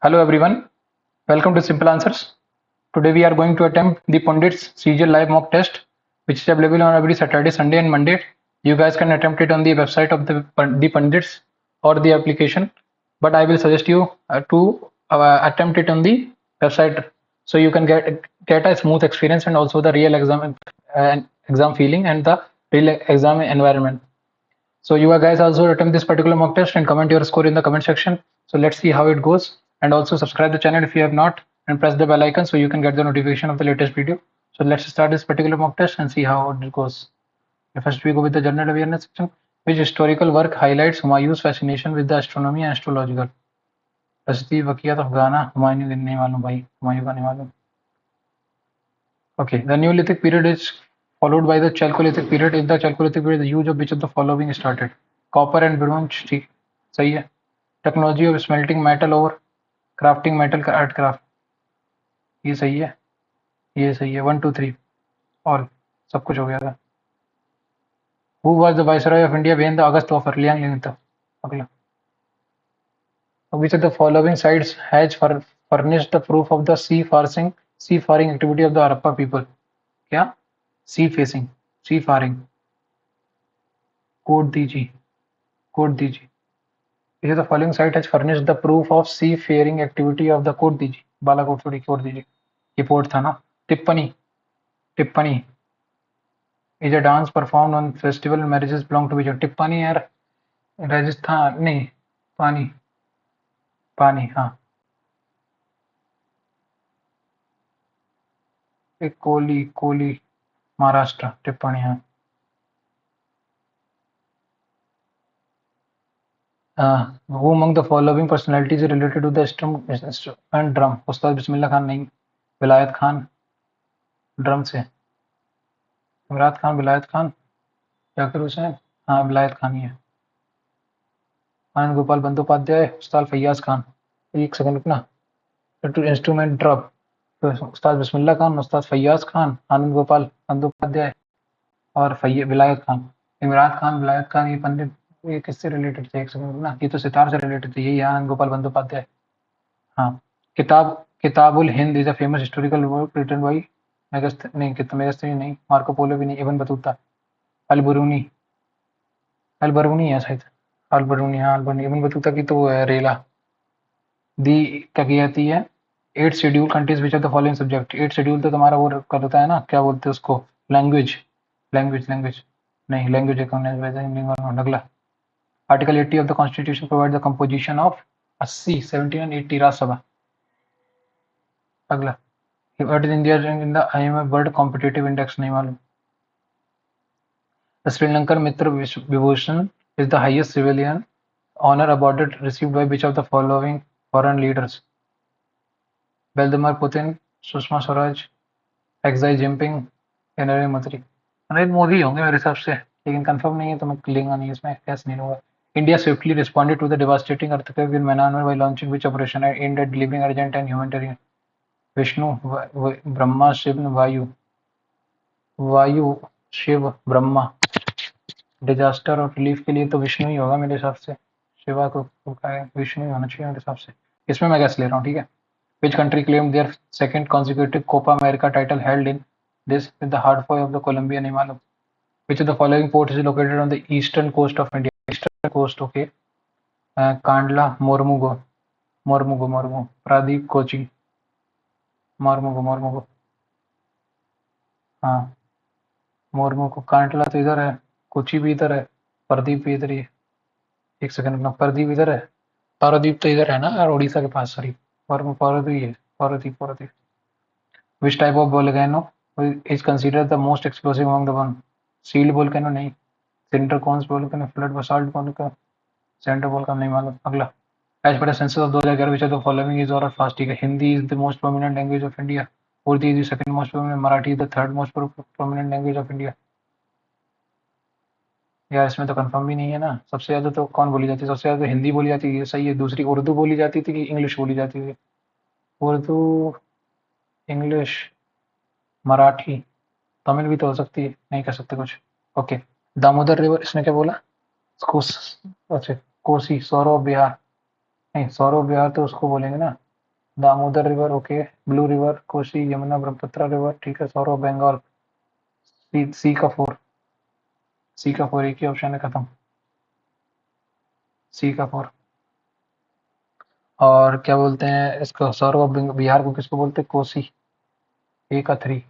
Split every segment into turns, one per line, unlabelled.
Hello everyone, welcome to Simple Answers. Today we are going to attempt the Pundit's CGL live mock test, which is available on every Saturday, Sunday, and Monday. You guys can attempt it on the website of the Pundits or the application, but I will suggest you to attempt it on the website so you can get a smooth experience and also the real exam feeling and the real exam environment. So you guys also attempt this particular mock test and comment your score in the comment section. So let's see how it goes. And also subscribe the channel if you have not and press the bell icon so you can get the notification of the latest video. So let's start this particular mock test and see how it goes. First we go with the general awareness section. Which historical work highlights Humayun's fascination with the astronomy and astrological? Rashidi Waqiyat of Ghana, Humayun नहीं मालूम भाई, हुमायूं का नहीं मालूम. Okay, the Neolithic period is followed by the Chalcolithic period. In the Chalcolithic period, the use of which of the following started? Copper and bronze. ठीक, सही है. Technology of smelting metal or crafting metal art craft. ये सही है. ये सही है. 1 2 3 और सब कुछ हो गया था. Who was the Viceroy of India when the August of Liang Ling? अगला. Which of the following sites has furnished the proof of the seafaring activity of the Harappa people? क्या? Seafaring. कोड दीजिए. Which of the following site has furnished the proof of seafaring activity of the code दीजिए. बालाकोट थोड़ी code दीजिए. ये port था ना. टिप्पणी is a dance performed on festival and marriages belong to which? टिप्पणी यार राजस्थान नहीं. पानी हाँ. एक कोली महाराष्ट्र. टिप्पणी हाँ. Who among the following personalities is related to the instrument drum? उस्ताद बिस्मिल्लाह खान नहीं. विलायत खान. ड्रम से इमरान खान. विलायत खान. जाकिर हुसैन. हाँ विलायत खान ही है. आनंद गोपाल बंदोपाध्याय. उस्ताद फैयाज खान. एक सेकंड रुकना. इंस्ट्रूमेंट ड्रम तो उस्ताद बिस्मिल्लाह खान, उस्ताद फैयाज खान, आनंद गोपाल बंदोपाध्याय और विलायत खान. इमरान खान, विलायत खान, ये पंडित ये किससे रिलेटेड थे? एक सेकंड रुकना. ये तो सितार से रिलेटेड थे. यही आनंद गोपाल बंदोपाध्याय. हाँ. किताबुल हिंद is a famous historical work written by Megasthenes नहीं. मार्को पोलो भी नहीं. Ibn Battuta. अलबरूनी है शायद. अलबरूनी हाँ अलबरूनी. इब्न बतूता की तो रेला. दी क्या कहती है? 8 schedule countries which of the following subject. 8 schedule तो तुम्हारा वो करता है ना, क्या बोलते हैं उसको? लैंग्वेज नहीं. लैंग्वेज अगला. Article 80 of the constitution provide the composition of 80 70 and 80 Rajya Sabha. अगला. What is India in the IMF World Competitive Index? नहीं मालूम. The Sri Lankan Mitra Vibhushan is the highest civilian honor awarded received by which of the following foreign leaders? Vladimir Putin, Sushma Swaraj, Xi Jinping, Narendra Modi. Narendra Modi होंगे मेरे हिसाब से, लेकिन confirm नहीं है तो मैं लेंगा नहीं इसमें. कैसे नहीं होगा. India swiftly responded to the devastating earthquake in Myanmar by launching which operation aimed at delivering urgent and humanitarian? Vishnu, Brahma, Shiv, वायु, शिव, ब्रह्मा. डिजास्टर और रिलीफ के लिए तो विष्णु ही होगा मेरे हिसाब से. शिवा को विष्णु ही होना चाहिए मेरे हिसाब से. इसमें मैं गैस ले रहा हूँ. ठीक है. Which country claimed their second consecutive Copa America title held in this with the hard foil of the Colombia? नहीं मालूम. Which of the following ports is located on the eastern coast of India? Eastern coast, okay. Kandla, मोरमुगो. प्रादीप, Kochi. मोरमुगो. हाँ. मोरमुगो. कांडला तो इधर है. कोची भी इधर है. प्रदीप भी इधर ही है. एक सेकंड ना. प्रदीप इधर है. पारादीप तो इधर है ना यार, उड़ीसा के पास. Sorry. Paradip. Which type of volcano is considered the most explosive among the one? Sealed volcano नहीं. Cinder cones volcano, flood basalt volcano, center volcano नहीं मालूम. अगला. As per the census of 2011, which of the following is or fast? ठीक है. Hindi is the most prominent language of India. Urdu is the second most prominent. Marathi is the third most prominent language of India. यार इसमें तो confirm भी नहीं है ना. सबसे ज्यादा तो कौन बोली जाती है? सबसे ज्यादा तो हिंदी बोली जाती है. सही है. दूसरी उर्दू बोली जाती थी कि इंग्लिश बोली जाती थी? उर्दू, इंग्लिश, मराठी, तमिल भी तो हो सकती है. नहीं कर सकते कुछ. ओके. दामोदर रिवर. इसने क्या बोला? अच्छा कोसी. सौरव बिहार नहीं. सौरव बिहार तो उसको बोलेंगे ना. Damodar river, okay, blue river, Kosi, Yamuna, Brahmaputra river, ठीक है, सौर ऑफ बंगाल, सी का फोर, सी का फोर, एक ही ऑप्शन है, खत्म, सी का फोर। और क्या बोलते हैं इसको, सौर ऑफ बिहार को किसको बोलते हैं, कोसी, ए का थ्री,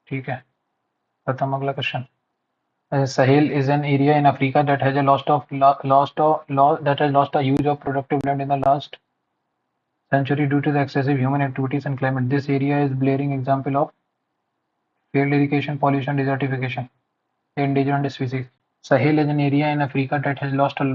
ठीक है, खत्म, अगला question. Sahel is an area in Africa that has a lost a huge of productive land in the last century due to the excessive human activities and climate. This area is blaring example of failed irrigation, pollution, desertification, endangered species. Sahel is an area in Africa that has lost a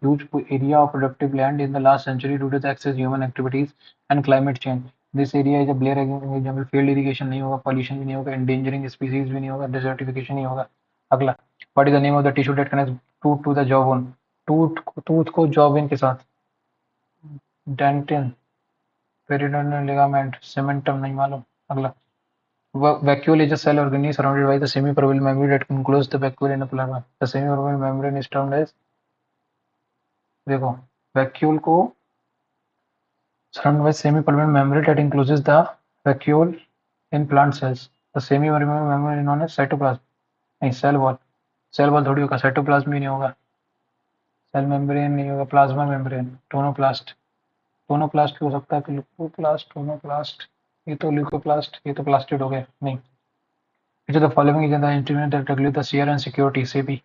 huge area of productive land in the last century due to the excessive human activities and climate change. This area is a blaring example, field irrigation नहीं होगा, pollution भी नहीं होगा, endangering species भी नहीं होगा, desertification नहीं होगा। अगला, what is the name of the tissue that connects tooth to the jawbone? Tooth को जॉबिन के साथ, डेंटिन, पेरिडोनल लिगामेंट, सीमेंटम, नहीं मालूम। अगला, vacuole is a cell organ surrounded by the semi-permeable membrane that encloses the vacuole in a plasma. The semi-permeable membrane is termed as, देखो, vacuole को surrounded by semi-permeable membrane that encloses the vacuole in plant cells. The semi-permeable membrane is known as cytoplasm. नहीं, cell wall, cell wall थोड़ी होगा, cytoplasm भी नहीं होगा, cell membrane नहीं होगा, प्लाज्मा मेम्ब्रेन, टोनोप्लास्ट, टोनोप्लास्ट हो सकता है कि ल्यूकोप्लास्ट, टोनोप्लास्ट, ये तो ल्यूकोप्लास्ट, ये तो प्लास्टिड हो गया, नहीं। Which of the following is the instrument that regulate the share and security, SEBI?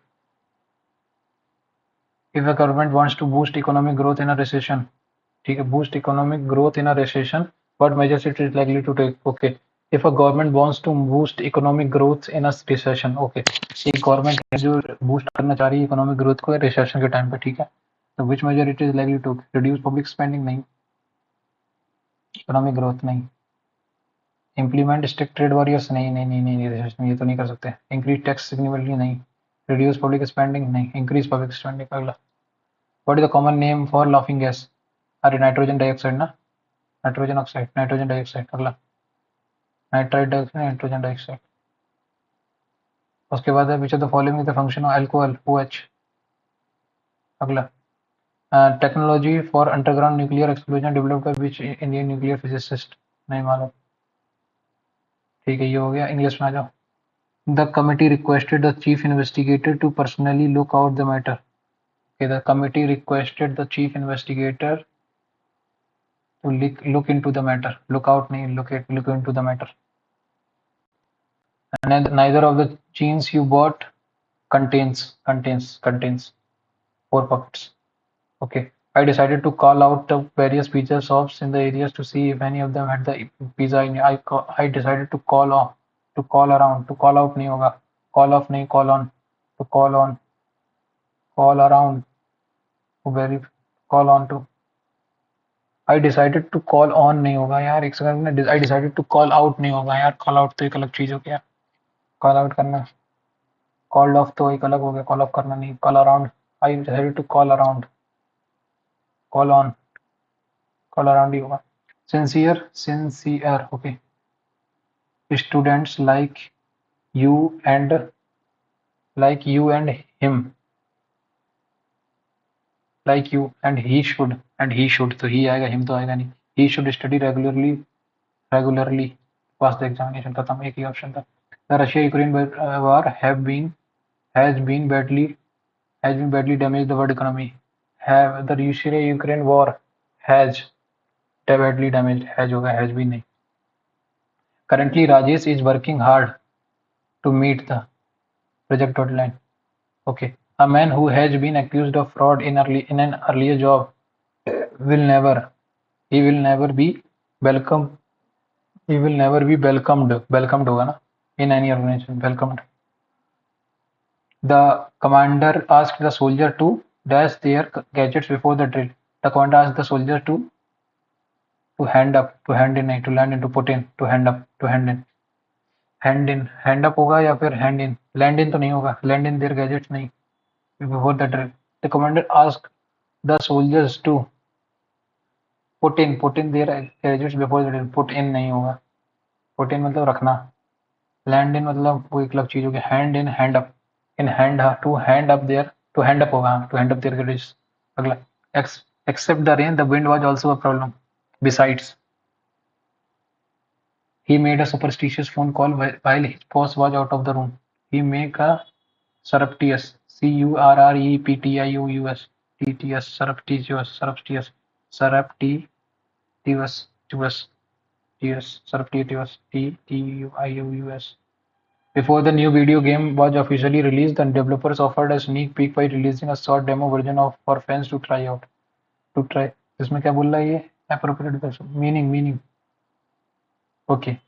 If a government wants to boost economic growth in a recession, ठीक है, boost economic growth in a recession, what measures it is likely to take? Okay, if a government wants to boost economic growth in a recession, okay, एक government है जो boost करना चाह रही है economic growth को रिसेशन के time पे, ठीक है, तो which measure it is likely to reduce public spending, नहीं, इकोनॉमिक ग्रोथ नहीं, इम्प्लीमेंट स्ट्रिक्ट ट्रेड वॉरियर्स, नहीं नहीं नहीं नहीं, रिसेशन ये तो नहीं कर सकते, इंक्रीज टैक्स सिग्निफिकेंटली, नहीं, रिड्यूस पब्लिक स्पेंडिंग, नहीं, इंक्रीज पब्लिक स्पेंडिंग। अगला, what is the common name for laughing gas? अरे नाइट्रोजन डाइऑक्साइड ना, नाइट्रोजन ऑक्साइड, नाइट्रोजन डाइऑक्साइड। अगला, नाइट्राइड डाइऑक्साइड, नाइट्रोजन डाइऑक्साइड। उसके बाद है which of the following is the function of alcohol, OH। अगला, technology for underground nuclear explosion developed by which Indian nuclear physicist, नहीं मालूम, ठीक है, ये हो गया। इंग्लिश में आ जाओ। The committee requested the chief investigator to personally look out the matter, the committee requested the chief investigator to look into the matter, look out nahi, look into the matter. And neither of the jeans you bought contains 4 pockets. Okay, I decided to call out the various pizza shops in the areas to see if any of them had the pizza in. I decided to call on, to call around, to call out nahi hoga, call off nahi, call on, to call on, call around, to very, call on to, I decided to call on नहीं होगा यार, एक second, I decided to call out नहीं होगा यार, call out तो एक अलग चीज हो गया, कॉल आउट करना, कॉल्ड ऑफ तो एक अलग हो गया, कॉल ऑफ करना नहीं, call around, I decided to call around, call on, call around ही होगा। Sincere, sincere, okay, students you and like you and him, like you and he should, तो ही आएगा, हिम तो आएगा नहीं, he should study regularly, regularly pass the examination, खत्म, एक ही ऑप्शन था। The Russia Ukraine war has been badly damaged the world economy. Have the Russia Ukraine war has badly damaged, has होगा, has been नहीं। Currently Rajesh is working hard to meet the project deadline. Okay, a man who has been accused of fraud in an earlier job will never, he will never be welcome, he will never be welcomed होगा ना, in any organization, welcomed. The commander asked the soldier to dash their gadgets before the drill. The commander asked the soldier to hand up, to hand in नहीं, to land in, to put in, to hand up, to hand in, hand up होगा या फिर hand in, land in तो नहीं होगा, land in their gadgets नहीं, before the drill. The commander asked the soldiers to put in their gadgets before the drill. Put in नहीं होगा, put in मतलब रखना, land in मतलब वो एक अलग चीज होगी, hand in, hand up, in hand, to hand up their, to hand up होगा, to hand up their gadgets। अगला, except the rain the wind was also a problem, besides, He made a superstitious phone call while his boss was out of the room. He make a surreptitious surreptitious surreptitious Tuious. Before the new video game was officially released, the developers offered a sneak peek by releasing a short demo version of for fans to try out. To try. इसमें क्या बोल रहा है ये? Appropriate meaning. Okay.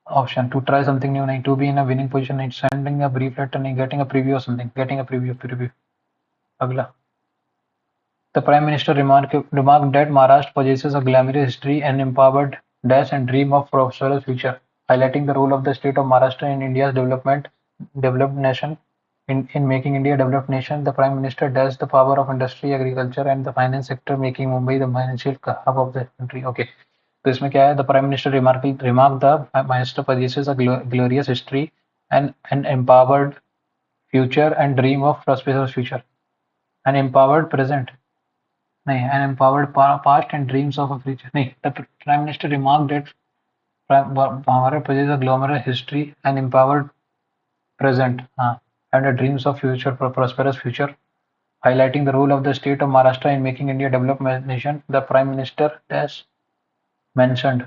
Option to try something new, नहीं to be in a winning position, नहीं sending a brief letter, नहीं getting a preview or something, getting a preview. अगला. The Prime Minister remarked that Maharashtra possesses a glamorous history and empowered dash and dream of prosperous future, highlighting the role of the state of Maharashtra in India's developed nation. In making India a developed nation, the Prime Minister dashed the power of industry, agriculture, and the finance sector, making Mumbai the financial hub of the country. Okay, तो इसमें क्या है? The Prime Minister remarked the Maharashtra possesses a glorious history and an empowered future and dream of prosperous future. An empowered present. नहीं, an empowered past and dreams of a future. नहीं, the Prime Minister remarked that Bharat possesses a glamorous history and empowered present, and the dreams of future for prosperous future, highlighting the role of the state of Maharashtra in making India a developed nation. The Prime Minister has mentioned.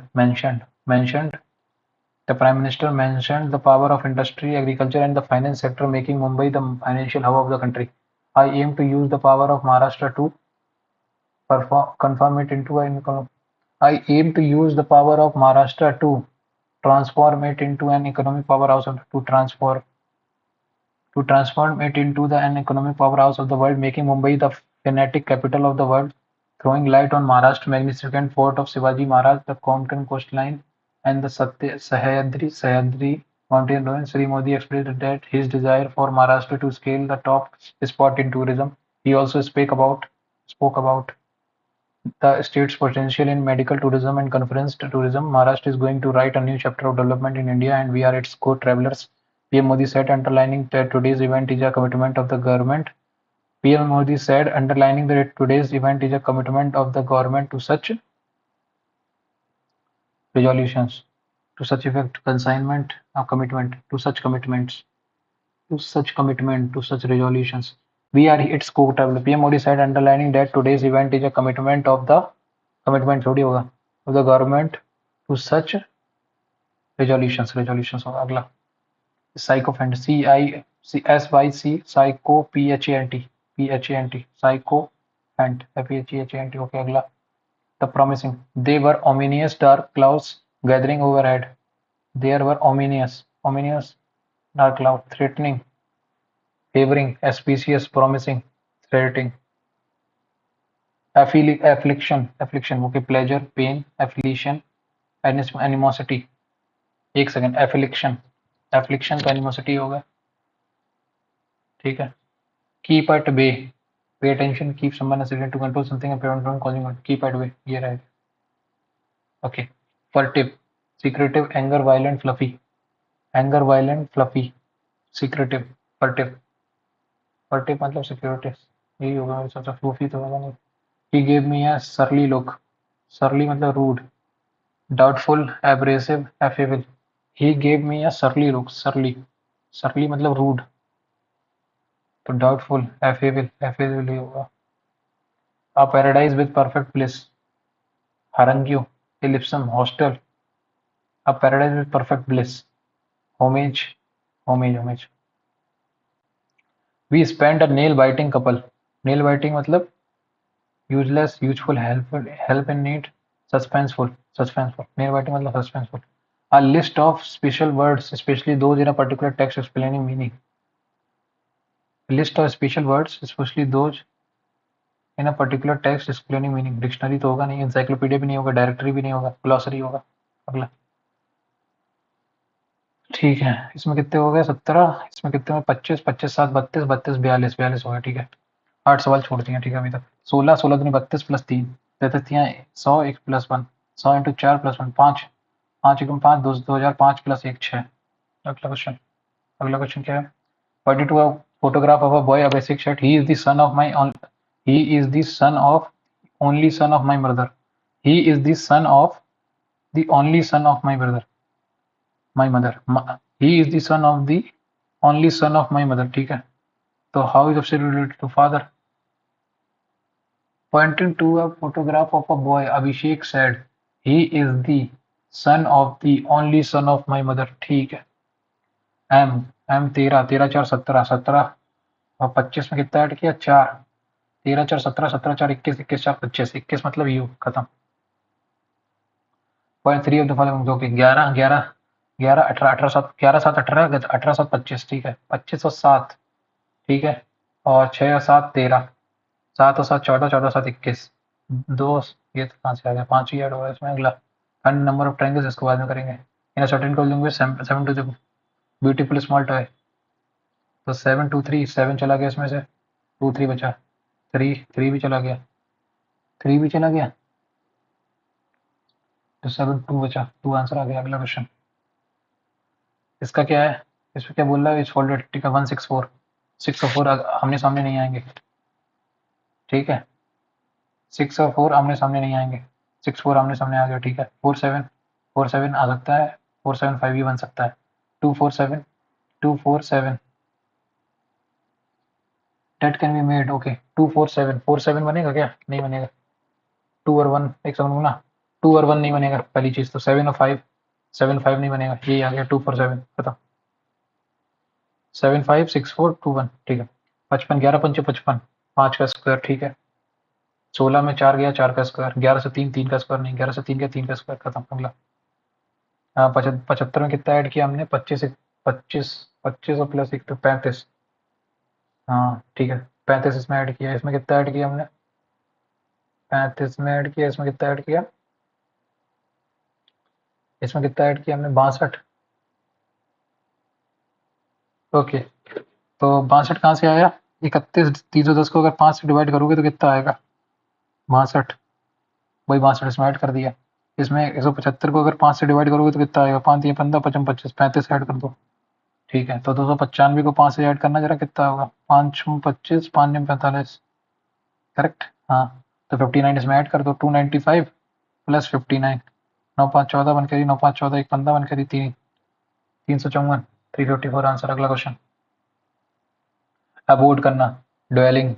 The Prime Minister mentioned the power of industry, agriculture, and the finance sector, making Mumbai the financial hub of the country. I aim to use the power of Maharashtra to I aim to use the power of Maharashtra to transform it into an economic powerhouse of the world, making Mumbai the fanatic capital of the world, throwing light on Maharashtra's magnificent fort of Shivaji Maharaj, the Konkan coastline, and the Sahyadri mountain range. Shri Modi expressed that his desire for Maharashtra to scale the top spot in tourism. He also spoke about the state's potential in medical tourism and conference tourism. Maharashtra is going to write a new chapter of development in India, and we are its co-travelers. PM Modi said, underlining that today's event is a commitment of the government. PM Modi said, underlining that today's event is a commitment of the government to such resolutions, to such effect, consignment of commitment, to such commitments, to such commitment, to such resolutions. We are its co-traveler. PM Modi said, underlining that today's event is a commitment of the government to such resolutions होगा अगला. Sycophant, CISYC, psycho, PHANT, psychophant, PHANT. Okay, अगला. The promising. They were ominous dark clouds gathering overhead. There were ominous dark cloud, threatening, favoring, auspicious, promising, threatening. Affliction, okay, pleasure, pain, affliction, animosity. एक second, affliction तो animosity होगा, ठीक है. Keep at bay, pay attention, keep someone aside to control something and prevent from causing harm. Keep at bay, ये रहेगा. Okay. Furtive, secretive, anger, violent, fluffy, secretive, furtive मतलब secretive, यही होगा. सोचा fluffy तो होगा नहीं. He gave me a surly look. Surly मतलब rude. Doubtful, abrasive, affable. He gave me a surly look. Surly मतलब rude. तो doubtful, affable ही होगा. A paradise with perfect bliss. Harangue, ellipsum, hostel. A paradise with perfect bliss. Homage. We spent a nail-biting couple. Nail biting मतलब useless, useful, help in need, suspenseful. Nail biting मतलब suspenseful. A list of special words, especially those in a particular text explaining meaning. A list of special words, especially those in a particular text explaining meaning. Dictionary तो होगा नहीं, encyclopedia भी नहीं होगा, directory भी नहीं होगा, glossary होगा. अगला. ठीक है, इसमें कितने हो गए? 17. इसमें कितने में 25, 25 7 32, 32 42 हो गया. ठीक है, 8 सवाल छोड़ दिए. ठीक है, अभी तक 16 16 दूनी 32 प्लस 3 33 100 1 प्लस 1 100 इंटू 4 प्लस 1 5 5 एकम 5 2005 प्लस 1 6. अगला क्वेश्चन क्या है? 42 photograph of a boy, a basic shirt. He is the son of only son of my mother. He is the son of the only son of my brother, my mother, he is the son of the only son of my mother, ठीक है। तो how is object related to father? Pointing to a photograph of a boy, Abhishek said, "He is the son of the only son of my mother." ठीक है। M, M 13, 13 4 17, 17 और 25 में कितना add किया? 4, 13 4 17, 17 4 21, 21 4 25, 21 मतलब यू खत्म। Point three of the following, जो कि 11 11 11 18 18 7 11 7 18 18 7 25, ठीक है। 25 और 7, ठीक है। और 6 और 7 13, 7 और 7 14, 14 7 21, दो, ये तो कहाँ से आ गया? 5 ही ऐड होगा इसमें। अगला फाइंड नंबर ऑफ ट्रायंगल्स, इसको बाद में करेंगे। इन अ सर्टेन कॉलिंग में 7 to the beautiful small toy, तो 7 2 3, 7 चला गया इसमें से, 2 3 बचा, 3 3 भी चला गया, 3 भी चला गया, तो 7 2 बचा, 2 आंसर आ गया। अगला क्वेश्चन इसका क्या है? इसमें क्या बोल रहा है? इस फोल्डेड, ठीक है। 164, 6 और 4 आमने सामने नहीं आएंगे, ठीक है। 6 और 4 आमने सामने नहीं आएंगे, 6 4 आमने सामने आ गया, ठीक है। 4 7, 4 7 आ सकता है, 4 7 5 भी बन सकता है। 2 4 7, 2 4 7 date can be made, okay. 2 4 7, 4 7 बनेगा क्या? नहीं बनेगा। 2 और 1 एक सेकंड ना, 2 और 1 नहीं बनेगा पहली चीज तो। 7 और 5, 7 5 नहीं बनेगा, ये आ गया 2 4 7 खत्म। 7 5 6 4 2 1, ठीक है। 55, 11 पंचे 55, 5 का स्क्वायर, ठीक है। 16 में 4 गया, 4 का स्क्वायर। 11 से 3, 3 का स्क्वायर नहीं, 11 से 3 गया, 3 का स्क्वायर खत्म। अगला 75 में कितना ऐड किया हमने? 25, 25, 25 और प्लस 1 तो 35, हाँ ठीक है। 35 इसमें ऐड किया, इसमें कितना ऐड किया हमने? 35 में ऐड किया, इसमें कितना ऐड किया? इसमें कितना ऐड किया हमने? 62, ओके। तो 62 कहाँ से आया? 31, 310 को अगर 5 से डिवाइड करोगे तो कितना आएगा? 62, वही 62 इसमें ऐड कर दिया। इसमें 175 को अगर 5 से डिवाइड करोगे तो कितना आएगा? 5 3 15, 55 25, 35 ऐड कर दो, ठीक है। तो 295 को 5 से ऐड करना जरा, कितना होगा? 5 25, 5 45, करेक्ट, हाँ। तो 59 इसमें ऐड कर दो, 295 प्लस 59, 9 5 14 बन करी, 9 5 14, 1 15 बन करी, 354, 354 आंसर। अगला क्वेश्चन, अबोर्ड करना, ड्वेलिंग,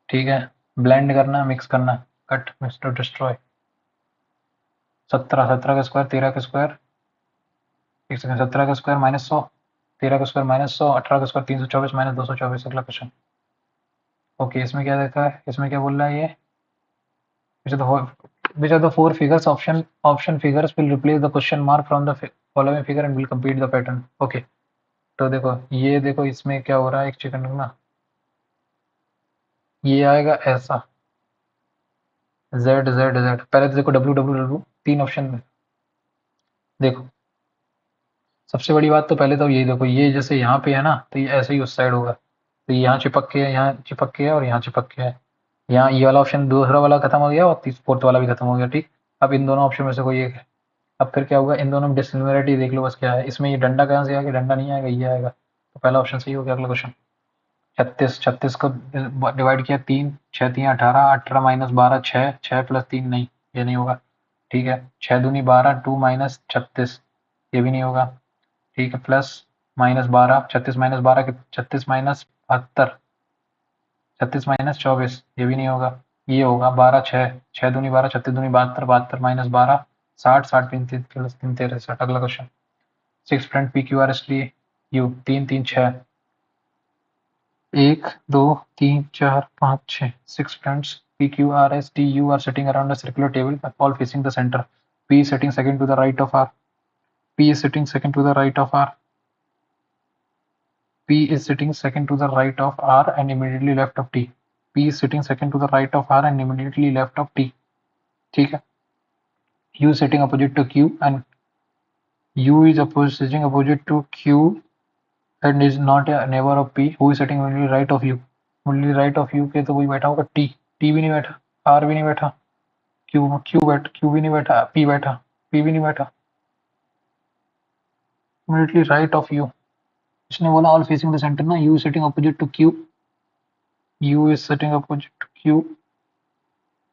ठीक है। ब्लेंड करना, मिक्स करना, कट मिक्स टू डिस्ट्रॉय। 17, 17 का स्क्वायर, 13 का स्क्वायर, एक सेकंड, 17 का स्क्वायर -100, 13 का स्क्वायर -100, 18 का स्क्वायर 324 -224। अगला क्वेश्चन, ओके। इसमें क्या देखा है? इसमें क्या बोल रहा है ये? which are the four figures? Option figures will replace the question mark from the following figure and will complete the pattern, okay। तो देखो, ये देखो इसमें क्या हो रहा है, एक सेकंड ना, ये आएगा ऐसा, जेड जेड जेड। पहले तो देखो डब्ल्यू डब्ल्यू डब्ल्यू, 3 ऑप्शन में देखो। सबसे बड़ी बात तो पहले तो ये देखो, ये जैसे यहाँ पे है ना, तो ये ऐसे ही उस साइड होगा। तो यहाँ चिपक के है, यहाँ चिपक के है, और यहाँ चिपक के है। यहाँ ये वाला ऑप्शन दूसरा वाला खत्म हो गया, और फोर्थ वाला भी खत्म हो गया, ठीक। अब इन दोनों ऑप्शन में से कोई एक है। अब फिर क्या होगा? इन दोनों में डिसिमिलरिटी देख लो बस, क्या है इसमें? ये डंडा कहाँ से आ गया? डंडा नहीं आएगा, ये आएगा। तो पहला ऑप्शन सही हो गया। अगला क्वेश्चन, 36, 36 को डिवाइड किया 3, 6 3 18, 18 -12 6, 6 + 3 नहीं, ये नहीं होगा, ठीक है। 6 दूनी 12, 2 -36, ये भी नहीं होगा, ठीक है। प्लस -12, 36 -12 36 -72, 36 -24, ये भी नहीं होगा। ये होगा 12 6, 6 दूनी 12, 36 दूनी 72, 72 -12 60, 60 3 3 प्लस 3 13 60। अगला question, 6 friend P Q R S T U, 3 3 6, 1 2 3 4 5 6, 6 friends P Q R S T U are sitting around a circular table, all facing the center. P is sitting second to the right of R. P is sitting second to the right of R. P is sitting second to the right of R and immediately left of T. P is sitting second to the right of R and immediately left of T. ठीक है। U is sitting opposite to Q and U is sitting opposite to Q and is not a neighbor of P. Who is sitting immediately right of U? Immediately right of U के तो वही बैठा होगा T। T भी नहीं बैठा, R भी नहीं बैठा, क्यू भी नहीं बैठा, पी बैठा, पी भी नहीं बैठा। इमीडिएटली राइट ऑफ यू, इसने बोला ऑल फेसिंग द सेंटर ना, U sitting opposite to Q, U is sitting opposite to Q,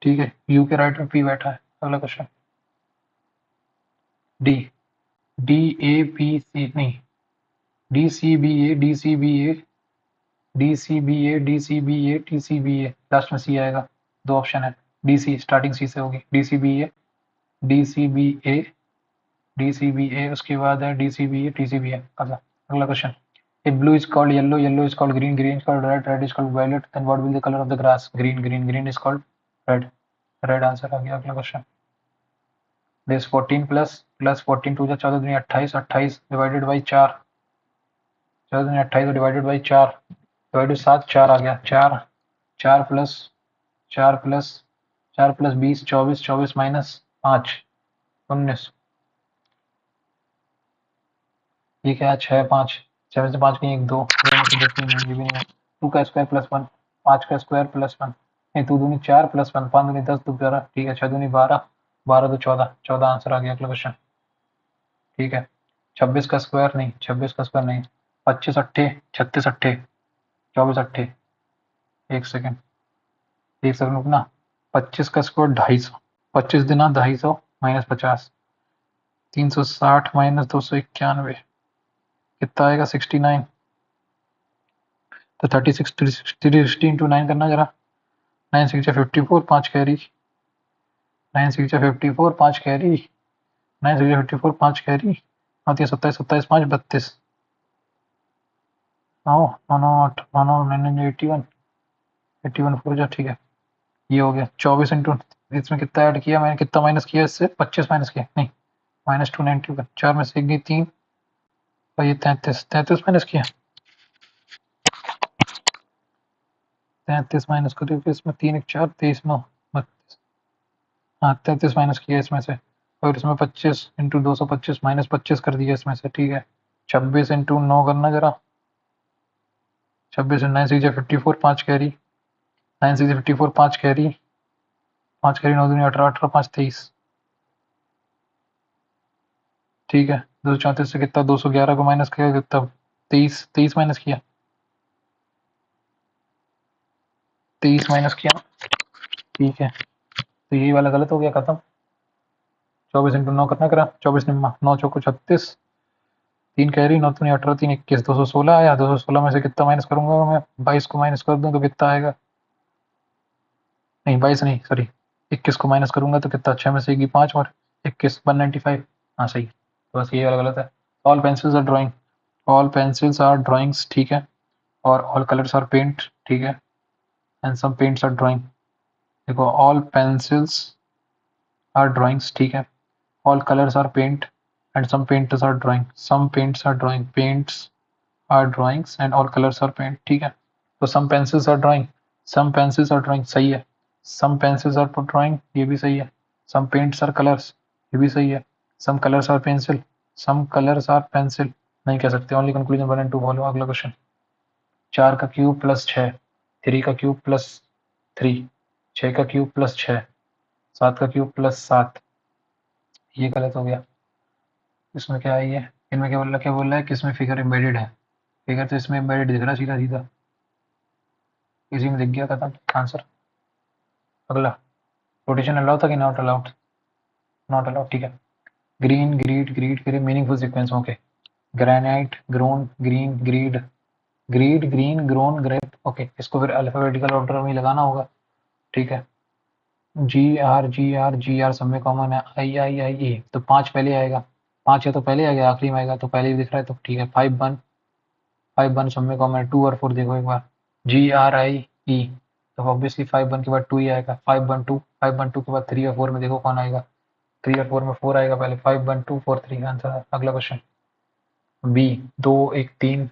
ठीक है। यू के राइट में पी बैठा है। अगला question, D D A B C नहीं, D C B A D C B A D C B A D C B A T C B A, last में C आएगा। दो option है, D सी starting C से होगी, D C B A D C B A D C B A, उसके बाद है D C B A T C B A. अगला question, if blue is called yellow, yellow is called green, green is called red, red is called violet, then what will be the color of the grass? Green, green, green is called red, red answer आ गया। अगला question, this 14 plus 14 to 14 दूनी 28, 28 divided by 4, 14 दूनी 28 divided by 4 divided 7, 4 आ गया। 4 4 plus 4 plus 4 plus 20 24, 24 minus 5 19, ये क्या है? 6 5, 6 में से 5 नहीं, 1 2, 2 में से 10 नहीं है, ये भी नहीं है। 2 का स्क्वायर प्लस 1, 5 का स्क्वायर प्लस 1, नहीं 2 दूनी 4 प्लस 1, 5 दूनी 10, 2 12, ठीक है। 6 दूनी 12, 12 तो 14, 14 आंसर आ गया। अगला क्वेश्चन, ठीक है। 26 का स्क्वायर नहीं, 26 का स्क्वायर नहीं, 25 अट्ठे 36 अट्ठे 24 अट्ठे, एक सेकेंड रुकना। 25 का स्क्वायर 250, 25 दिना 250 माइनस 50, 360 माइनस 291, कितना आएगा? 69। तो 36 360 इंटू 9 करना जरा। 9 6 54, 5 कैरी, 9 6 54, 5 कैरी, 9 6 54, 5 कैरी आती है 27, 27 5 32, 9 9 9 8 9 9 9 9 81, 81 4 जा, ठीक है। ये हो गया 24 इंटू, इसमें कितना ऐड किया मैंने, कितना माइनस किया इससे? 25 माइनस किया, नहीं माइनस 291, 4 में से एक गई 3 और ये 33, 33 माइनस किया, 33 माइनस करिए फिर इसमें 3 1 4 23 9 32, हाँ 33 माइनस किया इसमें से, और इसमें 25 इंटू 225 माइनस 25 कर दिया इसमें से, ठीक है। 26 इंटू 9 करना जरा, 26 9 6 54, 5 कैरी, 9 6 54, 5 कैरी, 5 कैरी 9 दूनी 18, 18 5 23, ठीक है। 234 से कितना? 211 को माइनस किया कितना? 23, 23 माइनस किया, 23 माइनस किया, ठीक है। तो यही वाला गलत हो गया, खत्म। 24 इंटू 9 कितना करा? 24 निम्मा 9 चौको 36, 3 कैरी 9 दूनी 18 3 21, 216 आया। 216 में से कितना माइनस करूंगा मैं? 22 को माइनस कर दूं तो कितना आएगा? नहीं 22 नहीं, सॉरी 21 को माइनस करूंगा तो कितना? 6 में से एक 5 और 21 195, हाँ सही। तो बस ये वाला गलत है। All pencils are drawing, all pencils are drawings, ठीक है। और ऑल कलर्स आर पेंट, ठीक है। And some paints are drawing, देखो ऑल पेंसिल्स आर ड्राइंग्स, ठीक है। All colours are paint and some paints are drawing, some paints are drawing, paints are drawings and all colours are paint, ठीक है। तो some pencils are drawing, some pencils are drawing सही है। सम pencils are drawing, ये भी सही है। सम paints are colours, ये भी सही है। Some colours are pencil, some colours are pencil नहीं कह सकते, ओनली कंक्लूजन 1 एंड 2 फॉलो। अगला क्वेश्चन, 4 का क्यूब प्लस 6, 3 का क्यूब प्लस 3, 6 का क्यूब प्लस 6, 7 का क्यूब प्लस 7, ये गलत हो गया। इसमें क्या है? ये इनमें क्या बोल रहा है कि इसमें फिगर एम्बेडेड है, फिगर तो इसमें एम्बेडेड दिख रहा सीधा सीधा, इसी में दिख गया, खत्म आंसर। अगला, रोटेशन अलाउ था कि नॉट अलाउड? नॉट अलाउड, ठीक है। ग्रीन ग्रीड ग्रीड के meaningful sequence, okay. Granite grown green greed, greed green grown grape, okay. इसको फिर अल्फाबेटिकल ऑर्डर में ही लगाना होगा, ठीक है। जी आर सब में कॉमन है, आई आई आई ई, तो 5 पहले आएगा, 5 या तो पहले आएगा आखिरी में आएगा, तो पहले ही दिख रहा है तो ठीक है। 5 1 सब में कॉमन है। 2 और 4 देखो एक बार, जी आर आई ई, तो ऑब्वियसली 5 1 के बाद 2 ही आएगा। 5 1 2, 5 1 2 के बाद 3 और 4 में देखो कौन आएगा, 3 और 4 में 4 आएगा पहले। 5 1 2 4 3 आंसर है। अगला क्वेश्चन, बी 2 1 3,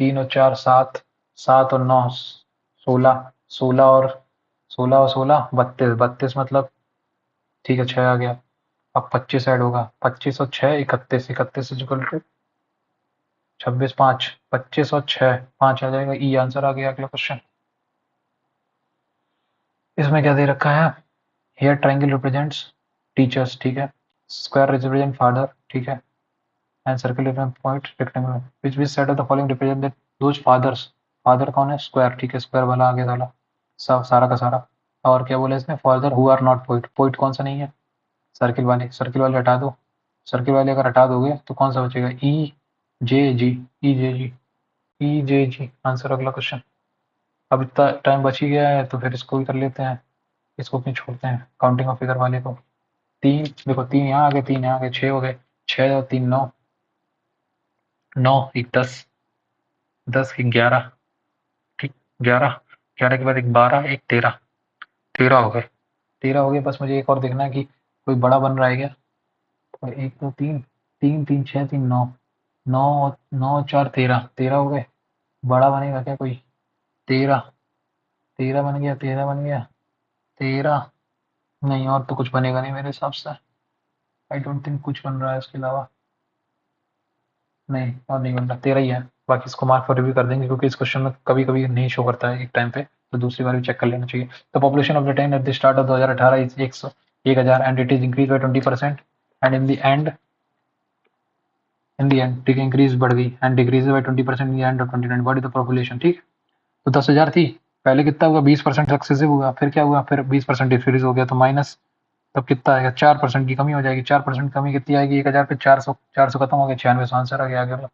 3 और 4 7, 7 और 9 16, 16 और 16 32, 32 मतलब, ठीक है 6 आ गया। अब 25 ऐड होगा, 25 और 6 31, 31 इक्वल टू 26 5, 25 और 6 5 आ जाएगा, ई आंसर आ गया। अगला क्वेश्चन, इसमें क्या दे रखा है? हेयर ट्रायंगल रिप्रेजेंट्स टीचर्स, ठीक है। स्क्वायर रिप्रेजेंट फादर, ठीक है। And circle represent point rectangular, which set of the following represent that those fathers, father कौन है? स्क्वायर, ठीक है। स्क्वायर वाला आगे वाला सब सारा का सारा। और क्या बोला इसमें? Father who are not poet, poet कौन सा नहीं है? सर्किल वाले, सर्किल वाले हटा दो, सर्किल वाले अगर हटा दोगे तो कौन सा बचेगा? ई जे जी, ई जे जी, ई जे जी आंसर अगला क्वेश्चन। अब इतना टाइम बच ही गया है तो फिर इसको भी कर लेते हैं, इसको क्यों छोड़ते हैं काउंटिंग ऑफ फिगर वाले को। तीन देखो, तीन यहाँ आ गए, तीन यहाँ आ गए, छः हो गए, छः और तीन नौ, नौ एक दस, दस एक ग्यारह, ठीक, ग्यारह, ग्यारह के बाद एक बारह, एक तेरह, तेरह हो गए, तेरह हो गए। बस मुझे एक और देखना है कि कोई बड़ा बन रहा है क्या। और एक तो तीन, तीन तीन छः, तीन नौ, नौ नौ चार तेरह, तेरह हो गए। बड़ा बनेगा क्या कोई? तेरह, तेरह बन गया, तेरह बन गया, तेरह। नहीं, और तो कुछ बनेगा नहीं मेरे हिसाब से। आई डोंट थिंक कुछ बन रहा है इसके अलावा। नहीं, और नहीं बन रहा, तेरह ही है। बाकी इसको मार्क फॉर रिव्यू कर देंगे क्योंकि इस क्वेश्चन में कभी कभी नहीं शो करता है एक टाइम पे, तो दूसरी बार भी चेक कर लेना चाहिए। तो population of Britain at the start of 2018 is 1,000 and it is increase by 20%। And in the end ठीक है, इंक्रीज बढ़ गई and decrease by 20% in the end of 2020। What is the population? ठीक, तो 10,000 थी, पहले कितना हुआ? 20% सक्सेसिव हुआ, फिर क्या हुआ? फिर 20% डिक्रीज हो गया, तो माइनस, तब कितना आएगा? 4% की कमी हो जाएगी। 4% कमी कितनी आएगी? 1,000 पे 400, 400 खत्म हो गया, 96 आंसर आ गया। आगे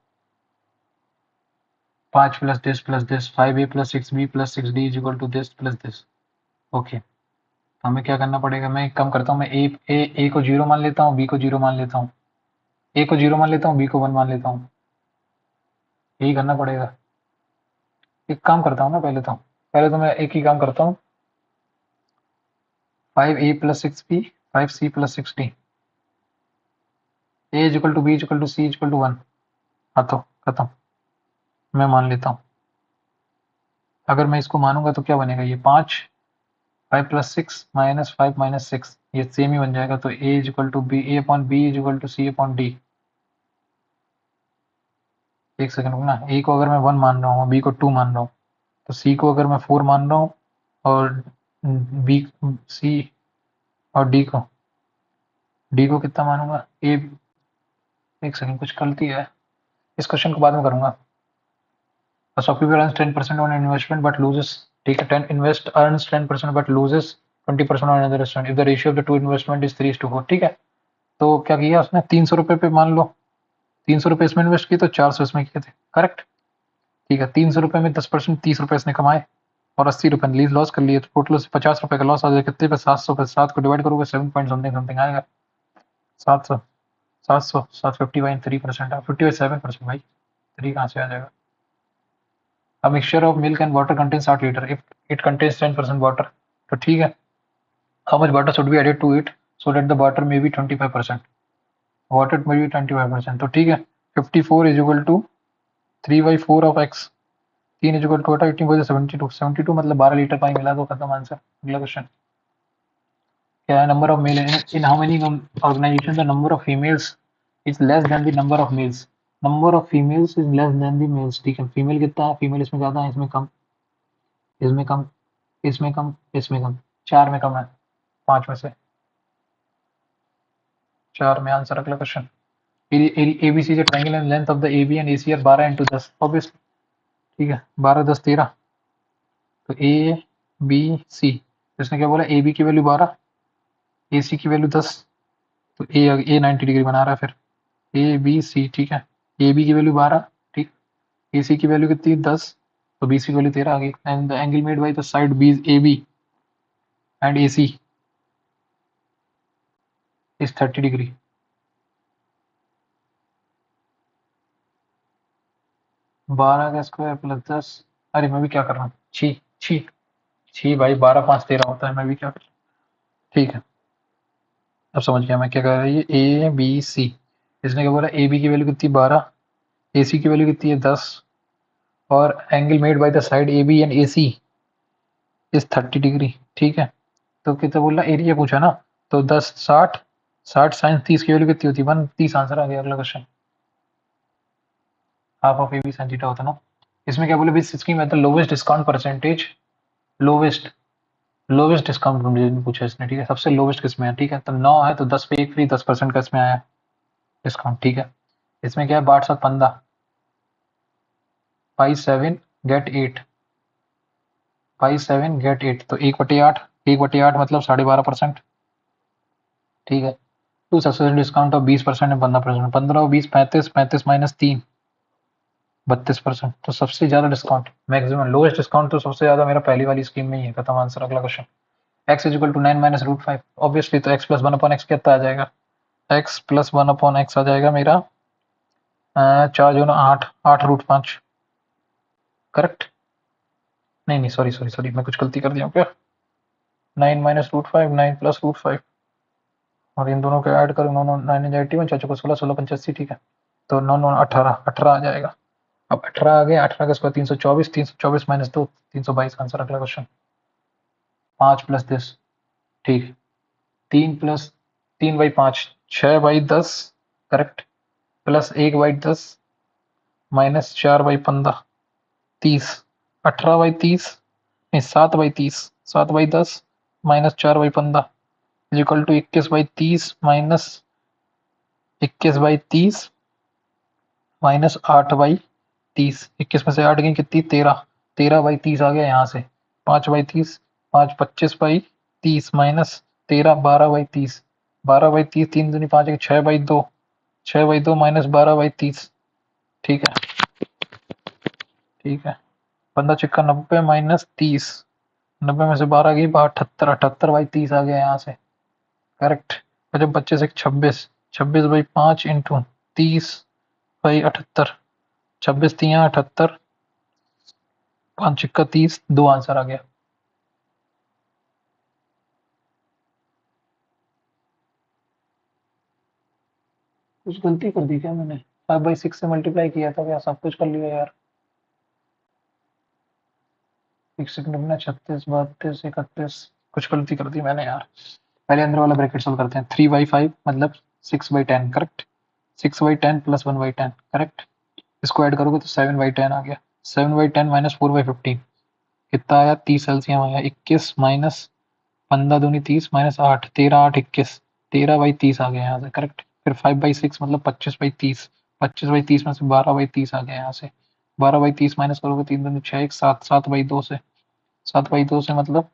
5 plus this plus this, 5a plus 6b plus 6d is equal to this plus this. Okay, तो हमें क्या करना पड़ेगा? मैं एक काम करता हूँ, मैं ए को जीरो मान लेता हूँ, बी को जीरो मान लेता हूँ, ए को जीरो मान लेता हूँ, बी को वन मान लेता हूँ। यही करना पड़ेगा। एक काम करता हूँ ना, पहले तो मैं एक ही काम करता हूँ, 5a plus 6b, 5c plus 6d, A is equal to B is equal to C is equal to one. हाँ, तो खत्म, मैं मान लेता हूँ। अगर मैं इसको मानूंगा तो क्या बनेगा? ये 5, 5 प्लस 6 माइनस 5 माइनस 6, ये सेम ही बन जाएगा। तो a is equal to b, a upon b is equal to c upon d. एक सेकंड रुकना, ए को अगर मैं वन मान रहा हूँ, बी को टू मान रहा हूँ, तो सी को अगर मैं फोर मान रहा हूँ, और बी, सी और डी को कितना मानूंगा? ए, एक सेकंड, कुछ गलती है, इस क्वेश्चन को बाद में करूंगा। A shopkeeper earns 10% on an investment but loses, ठीक है, 10 invest earns 10% but loses 20% on another investment if the ratio of the two investment is 3:4। ठीक है, तो क्या किया उसने? 300 रुपए पे मान लो, 300 रुपए इसमें इन्वेस्ट किए तो 400 इसमें किए थे, करेक्ट। ठीक है, 300 रुपए में 10%, 30 रुपए इसने कमाए और 80 रुपए लीज लॉस कर लिए, तो टोटल 50 रुपए का लॉस आ जाए। कितने पे? 700 पे 7 को डिवाइड करोगे 7 पॉइंट समथिंग समथिंग आएगा। 700, 700, 750/3%, 50/7% भाई, 3 कहाँ से आ जाएगा? A mixture of milk and water contains 8 liter if it contains 10% water, तो ठीक है, how much water should be added to it so that the water may be 25%? water may be 25%, तो ठीक है, 54 is equal to 3/4 of x, 3 is equal to 18 by 72, 72 मतलब 12 litre पानी मिला, तो खत्म आंसर। अगला क्वेश्चन क्या है? Number of male in how many organisation the number of females is less than the number of males. Number of females is less than the males, ठीक है, फीमेल कितना है? फीमेल इसमें ज्यादा है, इसमें कम, इसमें कम, इसमें कम, इसमें कम, चार में कम है, पांच में से चार में आंसर। अगला क्वेश्चन, एबीसी जो triangle and length of the AB and AC are 12 into 10 obviously, ठीक है, 12 10 13, तो ए बी सी, इसने क्या बोला? ए बी की वैल्यू 12, ए सी की वैल्यू 10, तो ए 90 डिग्री बना रहा है फिर, ए बी सी, ठीक है, ए बी की वैल्यू 12, ठीक, ए सी की वैल्यू कितनी? 10, तो बी सी की वैल्यू 13 आ गई। And the angle made by the side B A B and A C is 30 degree. 12 का स्क्वायर प्लस 10, अरे मैं भी क्या कर रहा हूँ, छी छी छी भाई, 12 5 13 होता है, मैं भी क्या कर रहा हूँ। ठीक है, अब समझ गया मैं क्या कर रही है। ए बी सी, इसने क्या बोला? ए बी की वैल्यू कितनी? 12, ए सी की वैल्यू कितनी है? 10, और angle made by the side A B and A C is 30 degree, ठीक है। तो कितना बोला? एरिया पूछा ना, तो 10 60, 60 साइन 30 की वैल्यू कितनी होती है? 130 आंसर आ गया। अगला question, half of A B sine theta होता है ना। इसमें क्या बोले? विच स्कीम है the lowest discount percentage, lowest, lowest discount पूछा इसने, ठीक है, सबसे लोवेस्ट किसमें है, ठीक है, तो 9 है, तो 10 पे एक फ्री, 10% का इसमें आया डिस्काउंट, ठीक है। इसमें क्या है? 8/15, 5/7 गेट 8, 5/7 गेट 8, तो 1/8, 1/8 मतलब 12.5%, ठीक है। टू सक्सेस डिस्काउंट ऑफ 20% 15%, 15 और 20 35, 35 माइनस 3 32%। तो सबसे ज्यादा डिस्काउंट, मैक्सिमम लोएस्ट डिस्काउंट तो सबसे ज्यादा मेरा पहली वाली स्कीम में ही है। खत्म आंसर। अगला question. x is equal to 9 minus root 5, obviously तो x प्लस 1 अपॉन एक्स कितना आ जाएगा, x प्लस 1 अपॉन एक्स आ जाएगा मेरा 4 जो ना 8, 8 रूट 5। करेक्ट? नहीं नहीं, सॉरी सॉरी सॉरी, मैं कुछ गलती कर दिया हूँ क्या। 9 माइनस रूट 5, 9 प्लस रूट 5, और इन दोनों को ऐड करो, 9 9 81, 4 को 16, 16 85, ठीक है। तो 9 9 18, 18 आ जाएगा। अब 18 आ गया, 18 का स्क्वायर 324, 324 माइनस 2, 322 आंसर। अगला क्वेश्चन। 5 प्लस 10, ठीक। 3 plus 3 by 5, 6 by 10, correct. Plus 1 by 10 minus 4 by 15, 30। 18 by 30, नहीं 7 by 30, 7 by 10 minus 4 by 15 equal to 21 by 30 minus 21 by 30 minus 8 by 30। 21 में से 8 गई कितनी, 13। 13 बाई 30 आ गया यहाँ से। 5 by 30, 5 25 by 30 minus 13, 12 by 30। 12 by 30, 3 दूनी 5, 6 बाई 2, 6 बाई 2 माइनस 12 बाई 30। ठीक है, ठीक है। 15 छिक्का 90 माइनस 30, 90 में से 12 गई 78, 78 बाई 30 आ गया यहाँ से। करेक्ट। और जब 25 एक 26, 26 बाई 5 इंटू 30 बाई 78, 26 तिया 78, 5 छिक्का 30, 2 आंसर आ गया। कुछ गलती कर दी क्या मैंने? 5/6 से मल्टीप्लाई किया था क्या? सब कुछ कर लिया यार। 36, 32, 31, कुछ गलती कर दी मैंने यार। पहले अंदर वाला ब्रैकेट सोल्व करते हैं। 3/5 मतलब 6/10, करेक्ट। 6/10 plus 1/10, correct. इसको ऐड करोगे तो 7/10 आ गया। 7/10 माइनस 4/15 कितना आया, 30 एलसीएम आया। 21 माइनस 15 दूनी 30 माइनस 8, 13 8 21, 13/30 आ गया यहाँ से, करेक्ट। फिर 5/6 मतलब 25/30, 25/30 में से 12/30 आ गया यहाँ से। 12/30 माइनस करोगे 3 दूनी 6, 1 7, 7/2 से, 7/2 से मतलब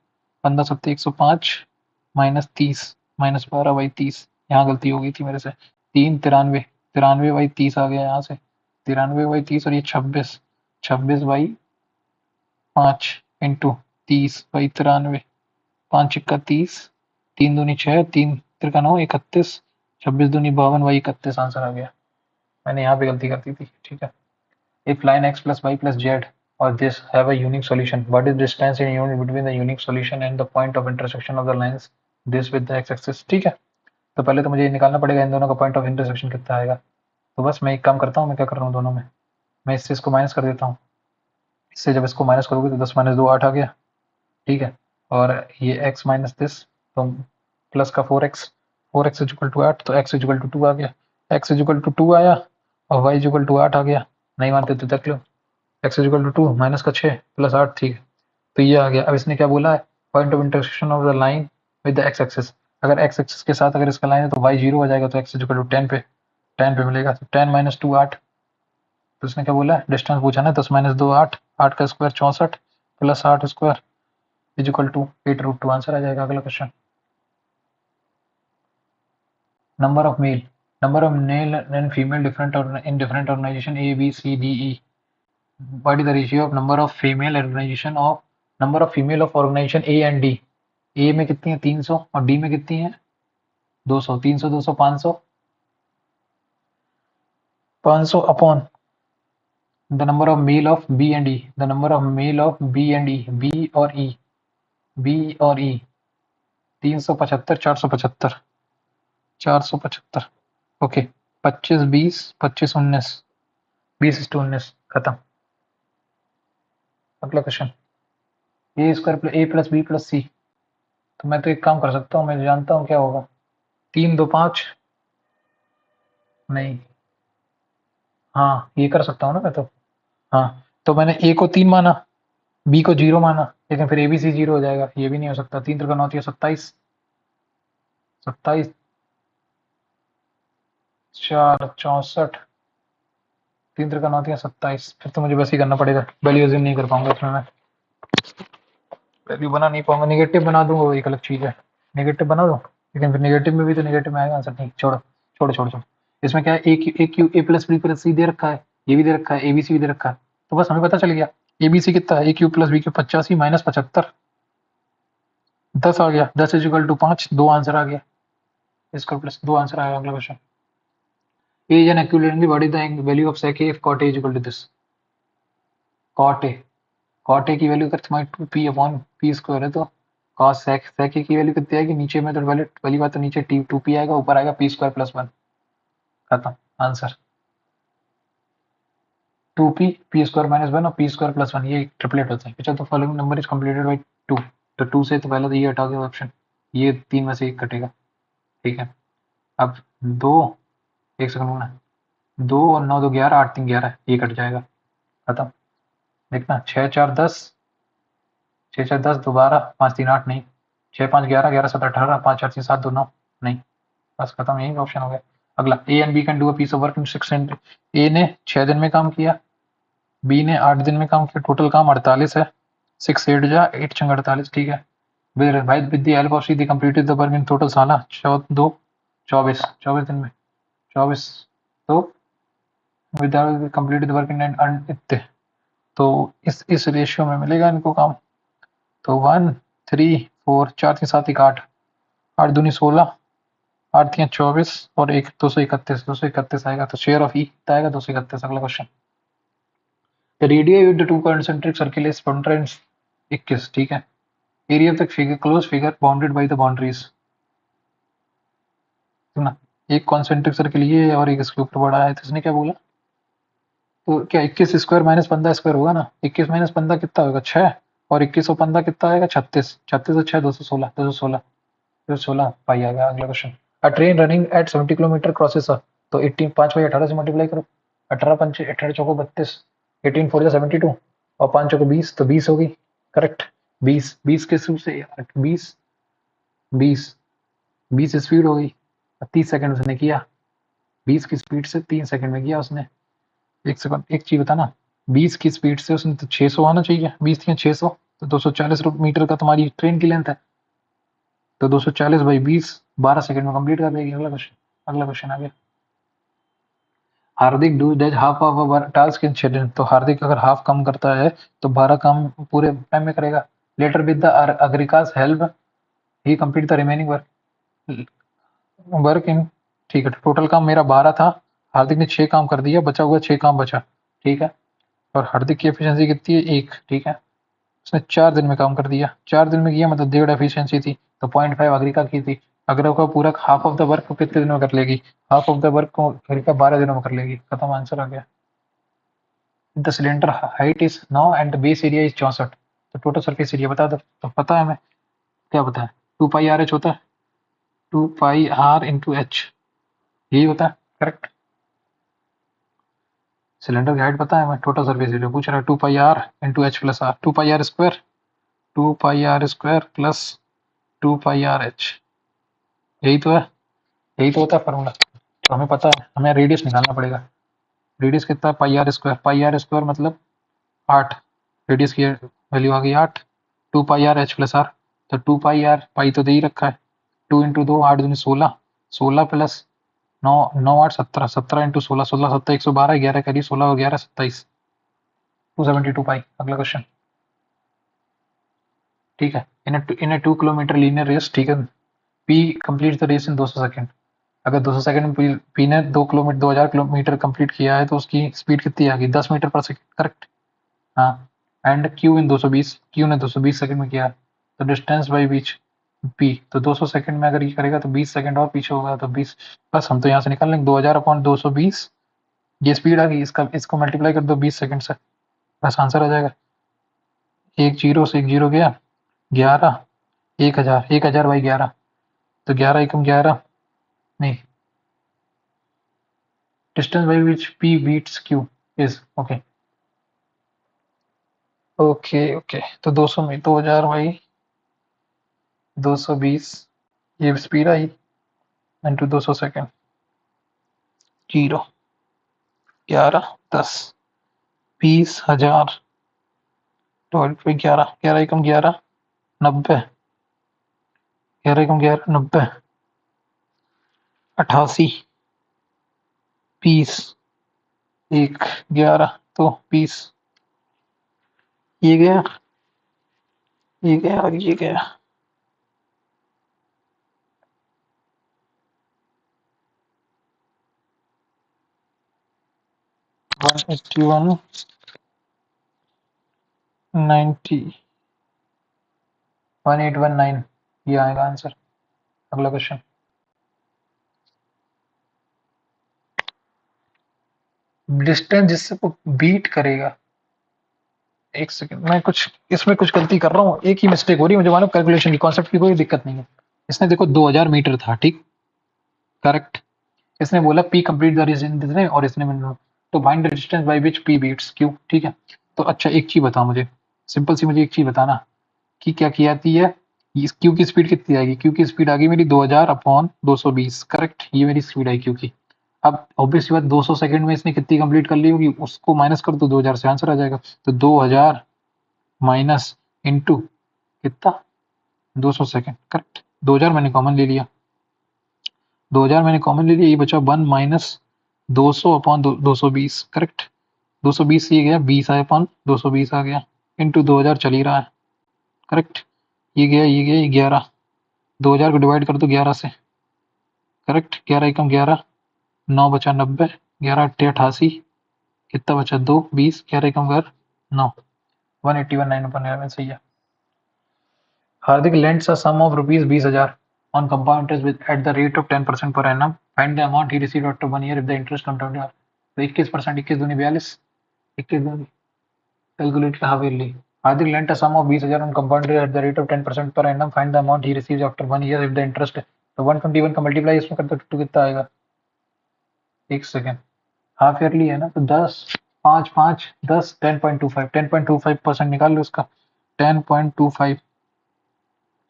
15 सत्ते 105 माइनस 30 माइनस 12/30। यहाँ गलती हो गई थी मेरे से। 3 93, 93/30 आ गया यहाँ से। 93/30 और ये 26, 26/5 इंटू 30/93, 5 छिक्का 30, 3 दूनी 6, 3 त्रिका 9, 31, 26 दूनी 52/31 आंसर आ गया। मैंने यहाँ पे गलती कर दी थी, ठीक है। If line x plus y plus z or this have a unique solution, what is the distance in unit between the unique solution and the point of intersection of the lines this with the x-axis? ठीक है। तो पहले तो मुझे ये निकालना पड़ेगा इन दोनों का पॉइंट ऑफ इंटरसेक्शन कितना आएगा। तो बस मैं एक काम करता हूँ, मैं क्या कर रहा हूँ दोनों में, मैं इससे इसको माइनस कर देता हूँ। इससे जब इसको माइनस करोगे तो 10 माइनस 2 8 आ गया, ठीक है। और ये x माइनस दिस, तो प्लस का 4x, 4x is equal to 8, तो x इज इक्वल टू 2 आ गया। x इज इक्वल टू 2 आया और y इज इक्वल टू 8 आ गया। नहीं मानते तो देख लो। x is equal to 2 minus का 6 प्लस 8, ठीक है। तो ये आ गया। अब इसने क्या बोला है, point of intersection of the line with the x axis. अगर एक्स एक्सिस के साथ अगर इसका लाइन है तो y 0 हो जाएगा, तो x इज इक्वल टू 10 पे, 10 पे मिलेगा। तो 10 माइनस 2 8। तो इसने क्या बोला है, डिस्टेंस पूछा ना, 10 माइनस 2 8, 8 का square 64 plus 8 square is equal to 8√2 answer आ जाएगा। अगला question. Number of male and female different in different organization A, B, C, D, E. What is the ratio of number of female of organization A and D? A में कितनी है 300 और D में कितनी है 200। 300 200 500, 500 upon the number of male of B and E, the number of male of B and E, B और E 375 475, 475, okay. 25 20 25 19, 20:19, खत्म। अगला क्वेश्चन। ए स्क्वायर प्लस ए प्लस बी प्लस सी। तो मैं तो एक काम कर सकता हूँ, मैं जानता हूँ क्या होगा। 3 2 5, नहीं, हाँ ये कर सकता हूँ ना मैं तो। हाँ, तो मैंने ए को 3 माना, बी को 0 माना, लेकिन फिर ए बी सी 0 हो जाएगा, ये भी नहीं हो सकता। 3 त्रिका 9 27, 27 4 64, 3 त्रिका 9 27। फिर तो मुझे बस ही करना पड़ेगा, वैल्यू अज्यूम नहीं कर पाऊंगा इसमें मैं, वैल्यू बना नहीं पाऊंगा। निगेटिव बना दूंगा वो एक अलग चीज है, निगेटिव बना दूं। लेकिन फिर नेगेटिव में भी तो नेगेटिव में आएगा आंसर। नहीं, छोड़ो छोड़ो छोड़ो छोड़ो। इसमें क्या है, ए प्लस बी प्लस सी दे रखा है, ये भी दे रखा है, ए बी सी भी दे रखा है, तो बस हमें पता चल गया ए बी सी कितना है, a q plus b q 85 minus 75, 10 आ गया। 10 इज इक्वल टू 5, 2 आंसर आ गया इसका, प्लस 2 आंसर आएगा। अगला question, a is an equivalently what is the value of sec a if cot a is equal to this. Cot a की value अगर तुम्हारी 2p अपॉन पी स्क्वायर है तो कॉस सेक ए की वैल्यू कितनी आएगी, नीचे में तो वैल्यू पहली बात तो नीचे 2p आएगा, ऊपर आएगा पी स्क्वायर प्लस 1, खत्म आंसर। 2p स्क्वायर माइनस 1 और पी स्क्वायर प्लस 1 ये ट्रिपलेट होता है। अच्छा, तो following number is completed by 2, तो 2 से तो पहले तो ये हटा दो ऑप्शन, ये 3 में से एक कटेगा, ठीक है। अब 2, एक सेकंड होना, 2 और 9 2 11, 8 3 11, ये कट जाएगा, खत्म। देखना 6 4 10, 6 4 10 दोबारा, 5 3 8 नहीं, 6 5 11, 11 7 18, 5 4 3 7 2 9 नहीं, बस खत्म, यही ऑप्शन हो गया। अगला, A and B can do a piece of work in 6 A ने 6 दिन में काम किया, बी ने 8 दिन में काम किया, टोटल काम 48 है। 6 8 जा 8 छंग 48, ठीक है। भाई with the help of C D completed the work in total साला 2 24 24 दिन में 24, तो with completed the work in इतने, तो इस रेशियो में मिलेगा इनको काम। तो 1 3 4 4 3 7 1 8, 8 दूनी 16, 8 3 24 और एक 231, 231 आएगा, तो शेयर ऑफ ई आएगा 231। अगला question, the radius with the two concentric circle is 21, ठीक है। Area of the figure close figure bounded by the boundaries, सुना, एक कॉन्सेंट्रिक सर्किल ये है और एक इसके ऊपर बड़ा है, तो इसने क्या बोला, तो क्या 21 स्क्वायर माइनस 15 स्क्वायर होगा ना, 21 माइनस 15 कितना होगा 6, और 21 और 15 कितना आएगा 36, 36 और 6 216, 216, 216 पाई आ गया। अगला question, a train running at 70 kilometre crosses, तो 18 5 बाई 18 से मल्टीप्लाई करो, 18 पंचे 18 चौको 32, 18 4 72 और 5 चौको 20, तो 20 होगी, करेक्ट। 20 20 के थ्रू से 20 20 20 स्पीड हो गई, 30 सेकंड उसने किया, 20 की स्पीड से 3 सेकंड में किया उसने। एक सेकंड, एक चीज बता ना, 20 की स्पीड से उसने तो 600 आना चाहिए, 20 या 600, तो 240 मीटर का तुम्हारी ट्रेन की लेंथ है, तो 240 बाई 20 12 सेकंड में कंप्लीट कर देगी। अगला क्वेश्चन, अगला क्वेश्चन आ गया, Hardik do does half of a task in 6 दिन, तो हार्दिक अगर हाफ कम करता है तो 12 काम पूरे टाइम में करेगा। लेटर विद द अग्रिकास help he complete the remaining work, work in, ठीक है, टोटल काम मेरा 12 था, हार्दिक ने 6 काम कर दिया, बचा हुआ 6 काम बचा, ठीक है। और हार्दिक की एफिशिएंसी कितनी है 1, ठीक है। उसने 4 दिन में काम कर दिया, 4 दिन में किया मतलब 1.5 एफिशिएंसी थी, तो 0.5 अग्रिका की थी। अग्रिका का पूरा हाफ ऑफ द वर्क को कितने दिनों में कर लेगी, हाफ ऑफ द वर्क को अग्रिका 12 दिनों में कर लेगी, खत्म, आंसर आ गया। The cylinder height is 9 and the base area is 64, तो टोटल सरफेस एरिया बता दो, तो पता है हमें, क्या पता है, 2 पाई आर एच होता है, 2 पाई आर इंटू एच, यही होता है, करेक्ट। सिलेंडर की हाइट पता है हमें, टोटल सरफेस एरिया पूछ रहा है, 2 pi r into h plus r, 2 pi r square, 2 pi r square plus 2 pi r h, यही तो है, यही तो होता है फार्मूला। तो हमें पता है, हमें रेडियस निकालना पड़ेगा, रेडियस कितना है पाई आर स्क्वायर मतलब 8, रेडियस की वैल्यू आ गई 8, 2 pi r H plus are, तो 2 पाई आर, पाई तो दे ही रखा है, 2 इंटू 2 8 दूनी 16, 16 प्लस 9 9 8 17, 17 इंटू 16 16 7 112, 11 करिए 16 और 11 27, 272 पाई। अगला क्वेश्चन, ठीक है, in a 2 kilometre linear race, ठीक है, P complete the race in 200 second, अगर 200 सेकंड में पी ने 2000 किलोमीटर कंप्लीट किया है तो उसकी स्पीड कितनी आ गई 10 मीटर पर सेकंड, करेक्ट। हाँ, एंड क्यू इन 220, क्यू ने 220 सेकंड में किया है, तो डिस्टेंस बाई बीच पी, तो 200 सेकंड में अगर ये करेगा तो 20 सेकंड और पीछे होगा, तो 20, बस हम तो यहाँ से निकाल लेंगे 2000 अपॉन 220, ये स्पीड आ गई, इसका इसको मल्टीप्लाई कर दो 20 सेकंड से, बस आंसर आ जाएगा। एक जीरो से एक जीरो गया 11, 1000, 1000 बाई 11, तो 11 एकम 11, नहीं, distance by which P beats Q is, okay okay okay, तो 200 में 2000 बाई 220, ये speed I into 200 second, 0 11 10 20,000 divide by 11, 11 एकम 11 90, 11 एकम 11 90, 88 20 1 11 तो 20 ये गया ये गया और ये गया 181 90 1819 ये आएगा आंसर। अगला क्वेश्चन। डिस्टेंस जिससे को बीट करेगा। एक सेकंड, मैं कुछ इसमें कुछ गलती कर रहा हूँ, एक ही मिस्टेक हो रही है मुझे मालूम, कैलकुलेशन की कॉन्सेप्ट की कोई दिक्कत नहीं है। इसने देखो 2000 मीटर था, ठीक, करेक्ट। इसने बोला पी कंप्लीट द रीजन और इसने मैंने तो find the distance by which P beats Q, ठीक है। तो अच्छा एक चीज बता मुझे, सिंपल सी मुझे एक चीज बताना कि क्या की आती है, इस क्यू की स्पीड कितनी आएगी। क्यू की स्पीड आ गई मेरी 2000 अपॉन 220, करेक्ट, ये मेरी स्पीड आई क्यू की। अब ऑब्वियस बात 200 सेकंड में इसने कितनी कंप्लीट कर ली होगी, उसको माइनस कर दो 2000 से, आंसर आ जाएगा। तो 2000 माइनस इंटू कितना 200 सेकंड, करेक्ट। 2000 मैंने कॉमन ले लिया, 2000 मैंने कॉमन ले लिया, ये बचा 1 माइनस 200 अपॉन 220, करेक्ट। 220 ये गया 20 आया अपॉन 220 आ गया, इंटू 2000 चल ही रहा है, करेक्ट। ये गया ये गया ये 11, 2000 को डिवाइड कर दो 11 से, करेक्ट। 11 एकम 11, 9 बचा 90, 11 अट्ठे 88, कितना बचा 2 20, 11 एकम 9, 181 9 अपन 11 सही है। Hardik lends a sum of rupees 20,000 on compound interest with at the rate of 10% per annum. Find the amount he received after 1 year if the interest compound है। तो 21%, 21 दूनी 42, 21 दूनी कैलकुलेट का half yearly. Hardik lent a sum of 20,000 on compound interest at the rate of 10% per annum. Find the amount he receives after 1 year if the interest। तो 121 का multiply इसमें कर दो तो कितना आएगा, एक सेकेंड, हाफ ईयरली है ना, तो 10 5 5 10 10.25, 10.25% निकाल लो उसका, 10.25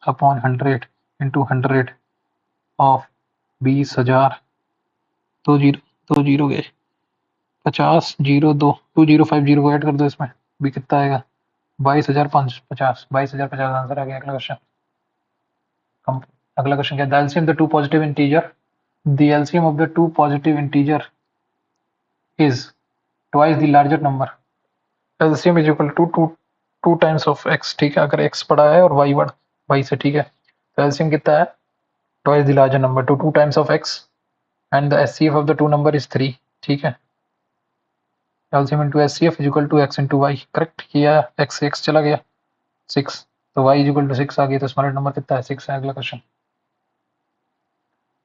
अपॉन 100 इंटू 100 ऑफ 20,000, 2 जीरो गए, 50 जीरो 2 2050 को ऐड कर दो इसमें, भी कितना आएगा 22,550, 22,050 आंसर आ गया। अगला क्वेश्चन। अगला क्वेश्चन क्या, the LCM the two positive integer, the LCM of the two positive integer is twice the larger number. LCM is equal to two times of X, ठीक है, अगर एक्स बड़ा है और वाई बड़ा वाई से, ठीक है। तो एलसीएम कितना है, twice the larger number, to times of x and the HCF of the to number is 3, ठीक है। LCM into SCF is equal to x into y, correct किया, x से x चला गया 6, तो y is equal to 6 आ गया, तो smallest number कितना है 6 है। अगला क्वेश्चन।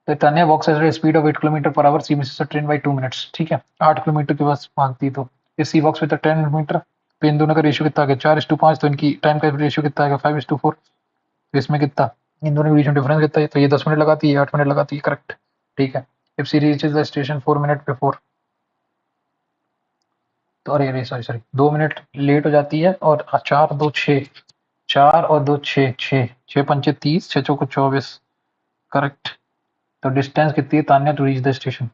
तो Tanya walks at speed of 8 kilometre per hour, she misses a train by 2 minutes, ठीक है, 8 किलोमीटर के पास भागती, तो ये सी वॉक्स विद 10 किलोमीटर, तो इन दोनों का रेशियो कितना आ गया 4:5, तो इनकी टाइम का रेशियो कितना आएगा 5:4, तो इसमें कितना, इन दोनों के बीच में डिफरेंस कितना है, तो ये 10 मिनट लगाती है 8 मिनट लगाती है, करेक्ट, ठीक है। If she reaches the station 4 minute before, तो अरे अरे सॉरी सॉरी 2 मिनट लेट हो जाती है, और 4 2 6, 4 और 2 6, 6 6 पंचे 30, 6 चौको 24, करेक्ट। तो डिस्टेंस कितनी है Tanya to reach the station,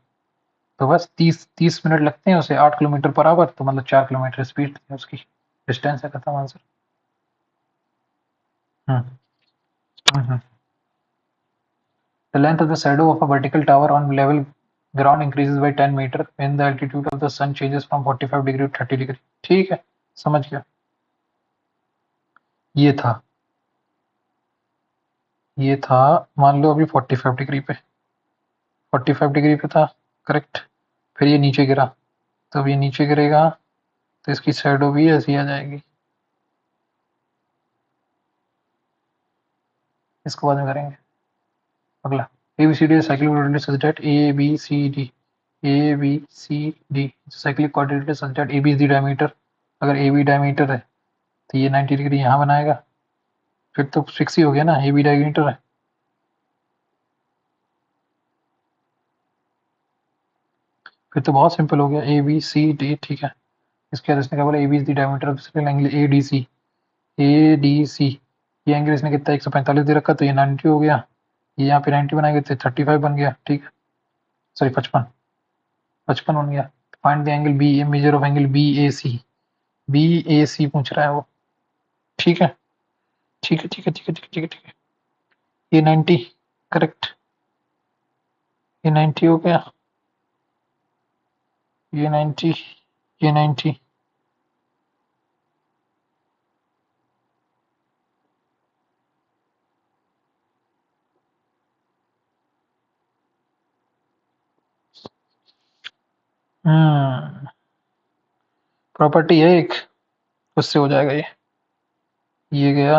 तो बस 30 मिनट लगते हैं उसे 8 किलोमीटर पर आवर, तो मतलब 4 किलोमीटर स्पीड है उसकी, डिस्टेंस है, खत्म answer. Hmm. The length of the shadow of a vertical tower on level ground increases by 10 meter when the altitude of the sun changes from 45 degree to 30 degree, ठीक है, समझ गया। ये था ये था मान लो अभी 45 डिग्री पे, 45 डिग्री पे था, करेक्ट। फिर ये नीचे गिरा, तो अब ये नीचे गिरेगा तो इसकी शैडो भी ऐसी आ जाएगी, इसको बाद में करेंगे। अगला, ABCD cyclic coordinate such that ABCD cyclic coordinate such that AB is the diameter, अगर AB डायमीटर है तो ये 90 डिग्री यहाँ बनाएगा, फिर तो फिक्स ही हो गया ना, AB डायमीटर है, फिर तो बहुत सिंपल हो गया ABCD, ठीक है। इसके बाद इसने क्या बोला, AB is the diameter of the angle ADC, ये एंगल इसने कितना 145 दे रखा, तो ये 90 हो गया, ये यहाँ पे 90 बनाएंगे तो 35 बन गया, ठीक है, सॉरी 55 55 बन गया। Find the angle B, measure of angle BAC पूछ रहा है वो, ठीक है ठीक है ठीक है ठीक है ठीक है ठीक है ठीक है, ये 90, करेक्ट। ये 90 हो गया, ये 90, ये 90। प्रॉपर्टी है एक, उससे हो जाएगा ये गया,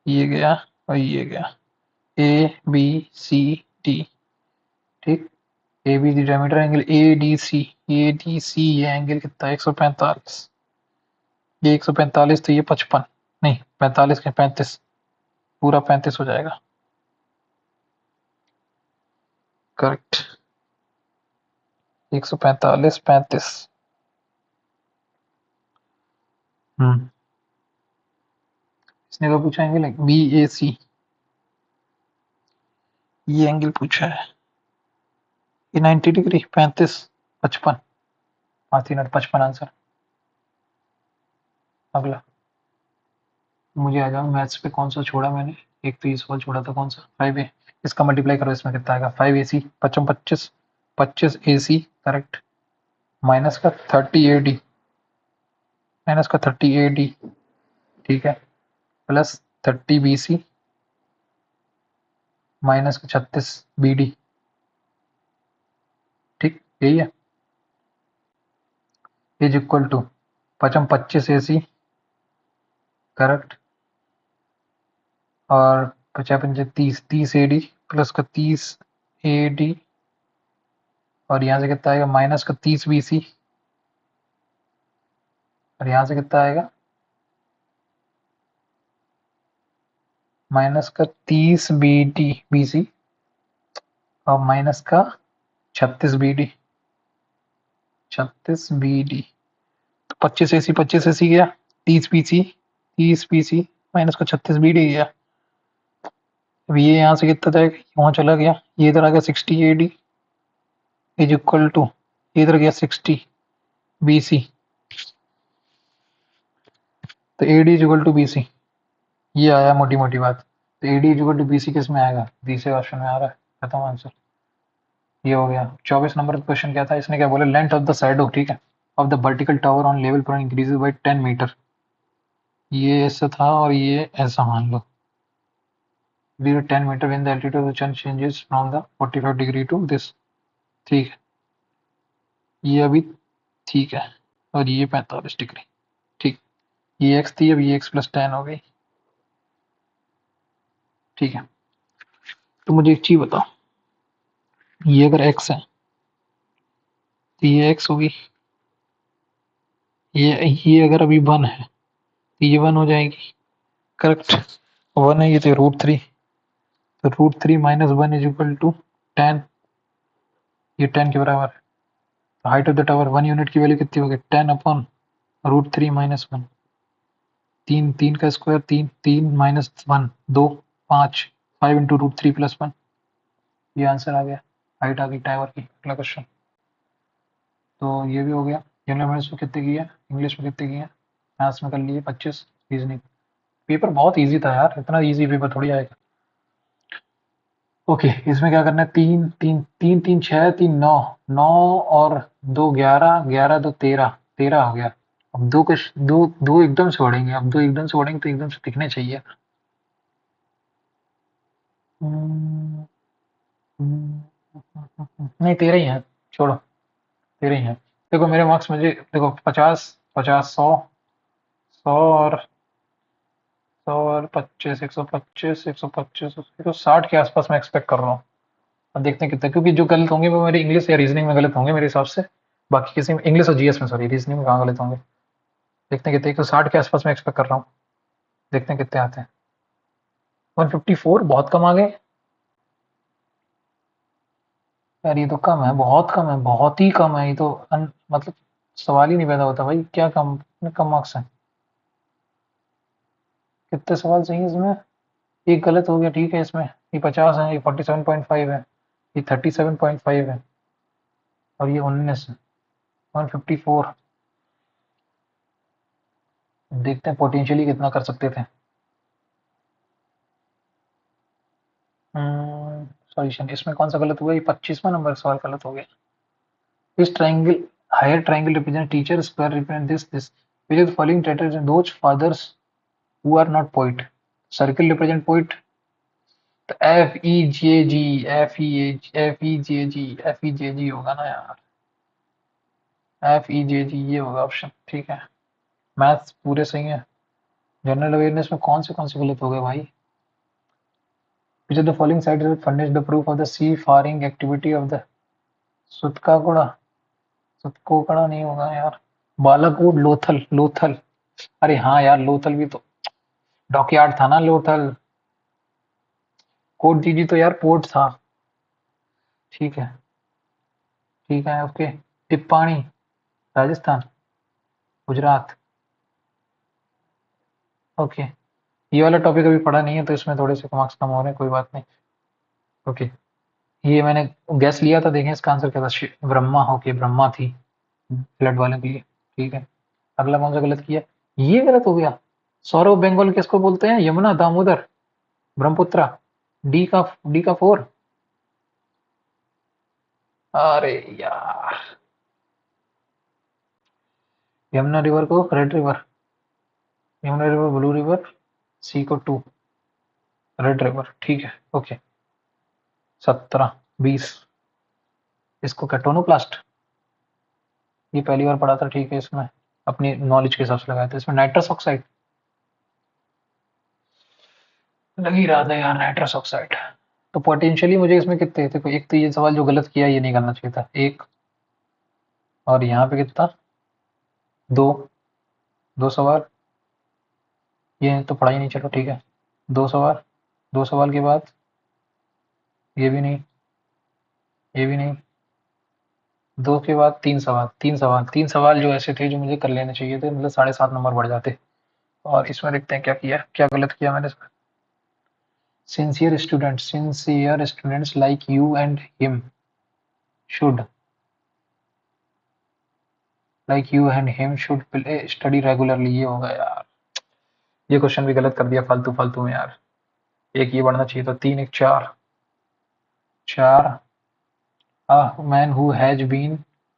ये गया और ये गया। ए बी सी डी, ठीक। A B D diameter angle A D C, A D C ये एंगल कितना है 145, ये 145 तो ये 55, नहीं 45 के 35, पूरा 35 हो जाएगा। करेक्ट, 145 35। हम्म, इसने क्या पूछा एंगल, बी ए सी, ये एंगल पूछा है, ये 90 डिग्री 35 55, 5 3 8 55 आंसर। अगला, मुझे आ जाओ मैथ्स पे, कौन सा छोड़ा मैंने, एक तो ये सवाल छोड़ा था, कौन सा 5 ए, इसका मल्टीप्लाई करो, इसमें कितना आएगा 5 ए सी 55 25, 25 ए सी करेक्ट, माइनस का 30 ए डी, माइनस का 30 ए डी, ठीक है, प्लस 30 बी सी माइनस का 36 बी डी, ठीक यही है, is equal to 55 25 A C correct, और 50 पंजे 30 30 ए डी प्लस का 30 ए डी, और यहाँ से कितना आएगा माइनस का 30 बी सी, और यहाँ से कितना आएगा माइनस का 30 बी डी बी सी, और माइनस का 36 बी डी, 36 बी डी, तो 25 ए सी गया, 30 B C, 30 B C minus का 36 बी डी गया। अब ये यहाँ से कितना जाएगा, वहाँ चला गया, ये इधर आ गया 60 A D is equal to, ये इधर गया 60 बी सी, तो A D is equal to B C, ये आया मोटी मोटी बात। तो A D is equal to B C किस में आएगा, तीसरे ऑप्शन में आ रहा है, खत्म आंसर, ये हो गया। 24 नंबर का क्वेश्चन क्या था, इसने क्या बोला, लेंथ ऑफ द साइड ठीक है, of the vertical tower on level पर इंक्रीजेज बाई 10 मीटर, ये ऐसा था और ये ऐसा मान लो, 10 metre when the altitude of the sun changes from the 45 degree to this, ठीक है, ये अभी ठीक है, और ये 45 डिग्री, ठीक, ये एक्स थी, अब ये एक्स प्लस 10 हो गई, ठीक है। तो मुझे एक चीज बताओ, ये अगर एक्स है तो ये एक्स होगी, ये अगर अभी 1 है तो ये 1 हो जाएगी करेक्ट, 1 है ये तो √3, तो √3 माइनस 1 इज इक्वल टू 10, ये 10 के बराबर है। Height of the tower 1 unit की वैल्यू कितनी होगी 10 अपॉन √3 माइनस 1, 3 3 का स्क्वायर 3 3 माइनस 1 2 5, 5 इंटू √3 प्लस 1, ये आंसर आ गया, हाइट आ गई टावर की। अगला क्वेश्चन, तो ये भी हो गया। जनरल अवेयरनेस में कितने की है, इंग्लिश में कितने की है, मैथ्स में कर लिए 25, रीजनिंग। पेपर बहुत इजी था यार, इतना इजी पेपर थोड़ी आएगा। ओके, इसमें क्या करना है, 3 3 3 3 6 3 9, 9 और 2 11, 11 2 13, 13 हो गया। अब दो दो एकदम से बढ़ेंगे, अब दो एकदम से बढ़ेंगे तो एकदम से दिखने चाहिए। हम्म, नहीं 13 ही है, छोड़ो 13 ही है। देखो मेरे मार्क्स मुझे देखो 50 50 100 100 और 100 और 25 125 125 160 के आसपास मैं एक्सपेक्ट कर रहा हूँ। अब देखते हैं कितना, क्योंकि जो गलत होंगे वो मेरे इंग्लिश या रीजनिंग में गलत होंगे मेरे हिसाब से, बाकी किसी में इंग्लिश और जीएस में, सॉरी रीजनिंग में कहाँ गलत होंगे। देखते हैं कितने, 160 के आसपास मैं एक्सपेक्ट कर रहा हूँ, देखते हैं कितने आते हैं। 154 बहुत कम आ गए यार, ये तो कम है, बहुत कम है, बहुत ही कम है ये तो, मतलब सवाल ही नहीं पैदा होता भाई, क्या कम, इतने कम मार्क्स हैं। कितने सवाल सही है इसमें, एक गलत हो गया ठीक है इसमें, ये 50 है, ये 47.5 है, ये 37.5 है, और ये 19 है, 154। देखते हैं पोटेंशियली कितना कर सकते थे। पोजीशन। इसमें कौन सा गलत हुआ? ये 25वां नंबर सवाल गलत हो गया। इस triangle higher triangle represent teacher, square represent this which of the following traitors and those fathers who are not poet? Circle represent poet, तो एफ ई जे जी, एफ ई जे जी होगा ना यार, एफ ई जे जी ये होगा ऑप्शन। ठीक है, मैथ्स पूरे सही है। जनरल अवेयरनेस में कौन से गलत हो गए भाई? which of the following sites furnish the proof of the sea faring activity of the सुतकाकोड़ा? सुतकोकड़ा नहीं होगा यार। बालाकोट, लोथल, लोथल, अरे हाँ यार लोथल भी तो डॉकयार्ड था ना लोथल। कोट जीजी तो यार पोर्ट था। ठीक है, ठीक है, ओके। टिप्पाणी, राजस्थान, गुजरात, ओके। ये वाला टॉपिक अभी पढ़ा नहीं है तो इसमें थोड़े से मार्क्स कम हो रहे हैं, कोई बात नहीं। ओके, ये मैंने गैस लिया था, देखें इसका आंसर क्या था। ब्रह्मा, ओके ब्रह्मा थी फ्लड वाले के लिए। ठीक है, अगला कौन सा गलत किया? ये गलत हो गया। सौरव बंगाल किसको बोलते हैं? यमुना, दामोदर, ब्रह्मपुत्रा। डी का 4। अरे यार, यमुना रिवर को red river, Yamuna river blue river, C को 2, रेड रिवर। ठीक है, ओके। 17, 20, इसको कैटोनोप्लास्ट, ये पहली बार पढ़ा था। ठीक है, इसमें अपनी नॉलेज के हिसाब से लगाया था। इसमें नाइट्रस ऑक्साइड लग ही रहा था यार, नाइट्रस ऑक्साइड। तो पोटेंशियली मुझे इसमें कितने थे? एक तो ये सवाल जो गलत किया ये नहीं करना चाहिए था, एक। और यहाँ पे कितना? 2, 2 सवाल। ये तो पढ़ा ही नहीं, चलो ठीक है। 2 सवाल, 2 सवाल के बाद ये भी नहीं, ये भी नहीं। 2 के बाद 3 सवाल, 3 सवाल, 3 सवाल जो ऐसे थे जो मुझे कर लेने चाहिए थे, मतलब 7.5 नंबर बढ़ जाते। और इसमें देखते हैं क्या किया, क्या गलत किया मैंने। Sincere students like you and him should, should study regularly, ये होगा यार। ये क्वेश्चन भी गलत कर दिया फालतू फालतू में यार। एक ये बढ़ना चाहिए था, 3 1 4, 4। A man who has been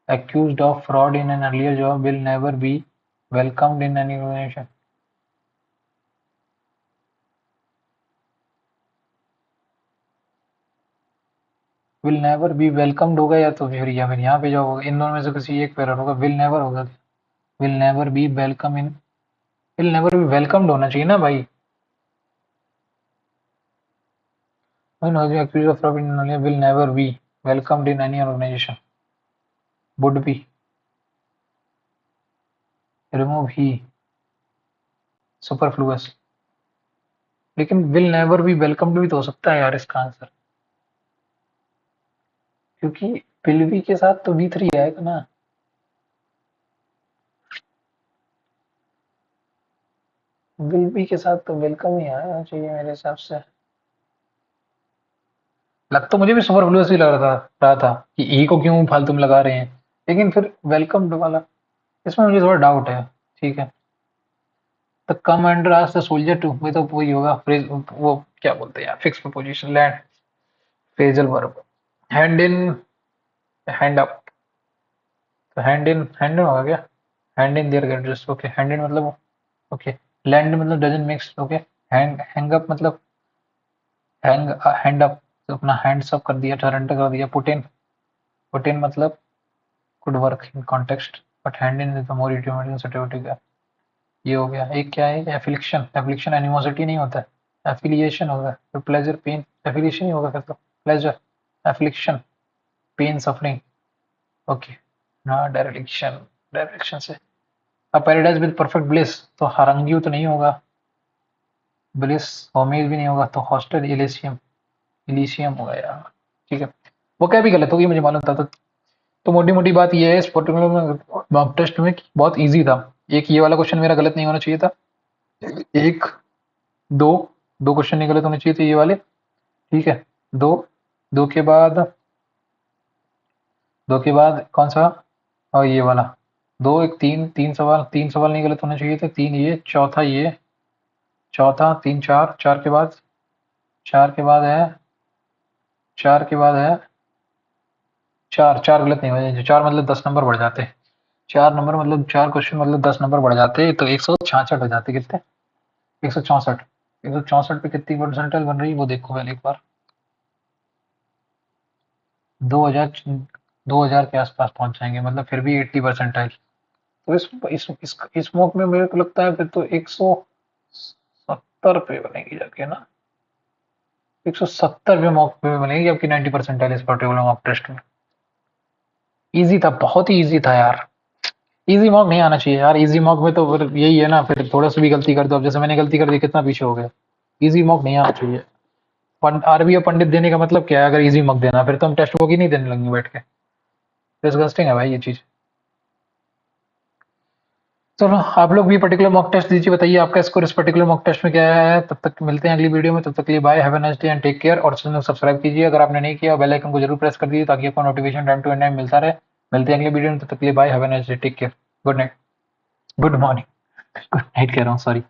accused of fraud in an earlier job will never be welcomed in any organization. Will never be welcomed होगा या तो फिर या फिर यहाँ पे जॉब होगा, इन दोनों में से किसी एक पे होगा। will never होगा, will never be welcome in, will never be welcomed होना चाहिए ना भाई। When was accused of fraud in an earlier will never be welcomed in any organization. Would be, remove he, superfluous। लेकिन will never be welcomed भी तो हो सकता है यार इसका आंसर, क्योंकि will be के साथ तो V3 आएगा ना। विल बी के साथ तो वेलकम ही आना चाहिए मेरे हिसाब से। लग तो मुझे भी सुपरफ्लुअस ही लग रहा था कि ई को क्यों फालतू में लगा रहे हैं, लेकिन फिर वेलकम वाला इसमें मुझे थोड़ा डाउट है। ठीक है, the commander asked the soldier to, वो तो वही होगा फ्रेज, वो क्या बोलते हैं यार, fix preposition, land, phrasal verb. Hand in, hand up, तो हैंड इन होगा क्या? Hand in their getters, okay. Hand in मतलब ओके, लैंड मतलब doesn't mix, okay. Hang up मतलब हैंड अप, तो अपना हैंड्स अप कर दिया, सरेंडर कर दिया। पुट इन मतलब could work in context, but hand in is the more intimating certificate का। ये हो गया। एक क्या है? एफिलिक्शन, एफिलिक्शन एनिमोसिटी नहीं होता है, एफिलिएशन होगा। तो प्लेजर पेन, एफिलिएशन ही होगा फिर तो, प्लेजर, एफिलिक्शन, पेन सफरिंग, ओके। हाँ डायरेक्शन, डायरेक्शन से। अब पैराडाइज विद परफेक्ट ब्लिस, तो हरंगियो तो नहीं होगा, ब्लिस होमेज भी नहीं होगा, तो हॉस्टल इलिशियम, इलिशियम होगा यार। ठीक है, वो क्या भी गलत होगी मुझे मालूम था। तो मोटी मोटी बात ये है इस पर्टिकुलर मॉक टेस्ट में कि बहुत इजी था। एक ये वाला क्वेश्चन मेरा गलत नहीं होना चाहिए था, एक, दो, दो क्वेश्चन नहीं गलत होने चाहिए थे ये वाले। ठीक है, दो, दो के बाद, दो के बाद कौन सा? और ये वाला दो, एक, तीन, तीन सवाल, तीन सवाल नहीं गलत होने चाहिए थे, तीन ये, चौथा ये, चौथा, तीन, चार, चार के बाद, चार के बाद है 4 के बाद है 4, 4 गलत नहीं हो, 4 मतलब 10 नंबर बढ़ जाते। 4 नंबर मतलब 4 क्वेश्चन मतलब 10 नंबर बढ़ जाते, तो 166 हो जाते कितने? 164। 164 पे कितनी परसेंटाइल बन रही है वो देखो पहले एक बार। 2000, 2000 के आसपास पहुंच जाएंगे, मतलब फिर भी 80 परसेंटाइल। तो इस मॉक में मेरे को लगता है फिर तो 170 पे बनेगी जाके ना। 170 पे मॉक पे बनेगी आपकी 90 परसेंटाइल इस पर्टिकुलर मॉक टेस्ट में। इजी था, बहुत ही इजी था यार। इजी मॉक नहीं आना चाहिए यार, इजी मॉक में तो फिर यही है ना, फिर थोड़ा सा भी गलती कर दो, अब जैसे मैंने गलती कर दी कितना पीछे हो गया। इजी मॉक नहीं आना चाहिए। आरबी और पंडित देने का मतलब क्या है, अगर इजी मॉक देना फिर तो हम टेस्ट बुक ही नहीं देने लगेंगे बैठ के। डिस्गस्टिंग है भाई ये चीज। चलो आप लोग भी पर्टिकुलर मॉक टेस्ट दीजिए, बताइए आपका स्कोर इस पर्टिकुलर मॉक टेस्ट में क्या है। तब तक मिलते हैं अगली वीडियो में, तब तक के लिए bye, have a nice day and take care. और चैनल को सब्सक्राइब कीजिए अगर आपने नहीं किया, बेल आइकन को जरूर प्रेस कर दीजिए ताकि आपको नोटिफिकेशन टाइम टू टाइम मिलता रहे। मिलते हैं अगली वीडियो में, तब तक के लिए bye, have a nice day, take care, good night, good morning, good night कह रहा हूँ, सॉरी।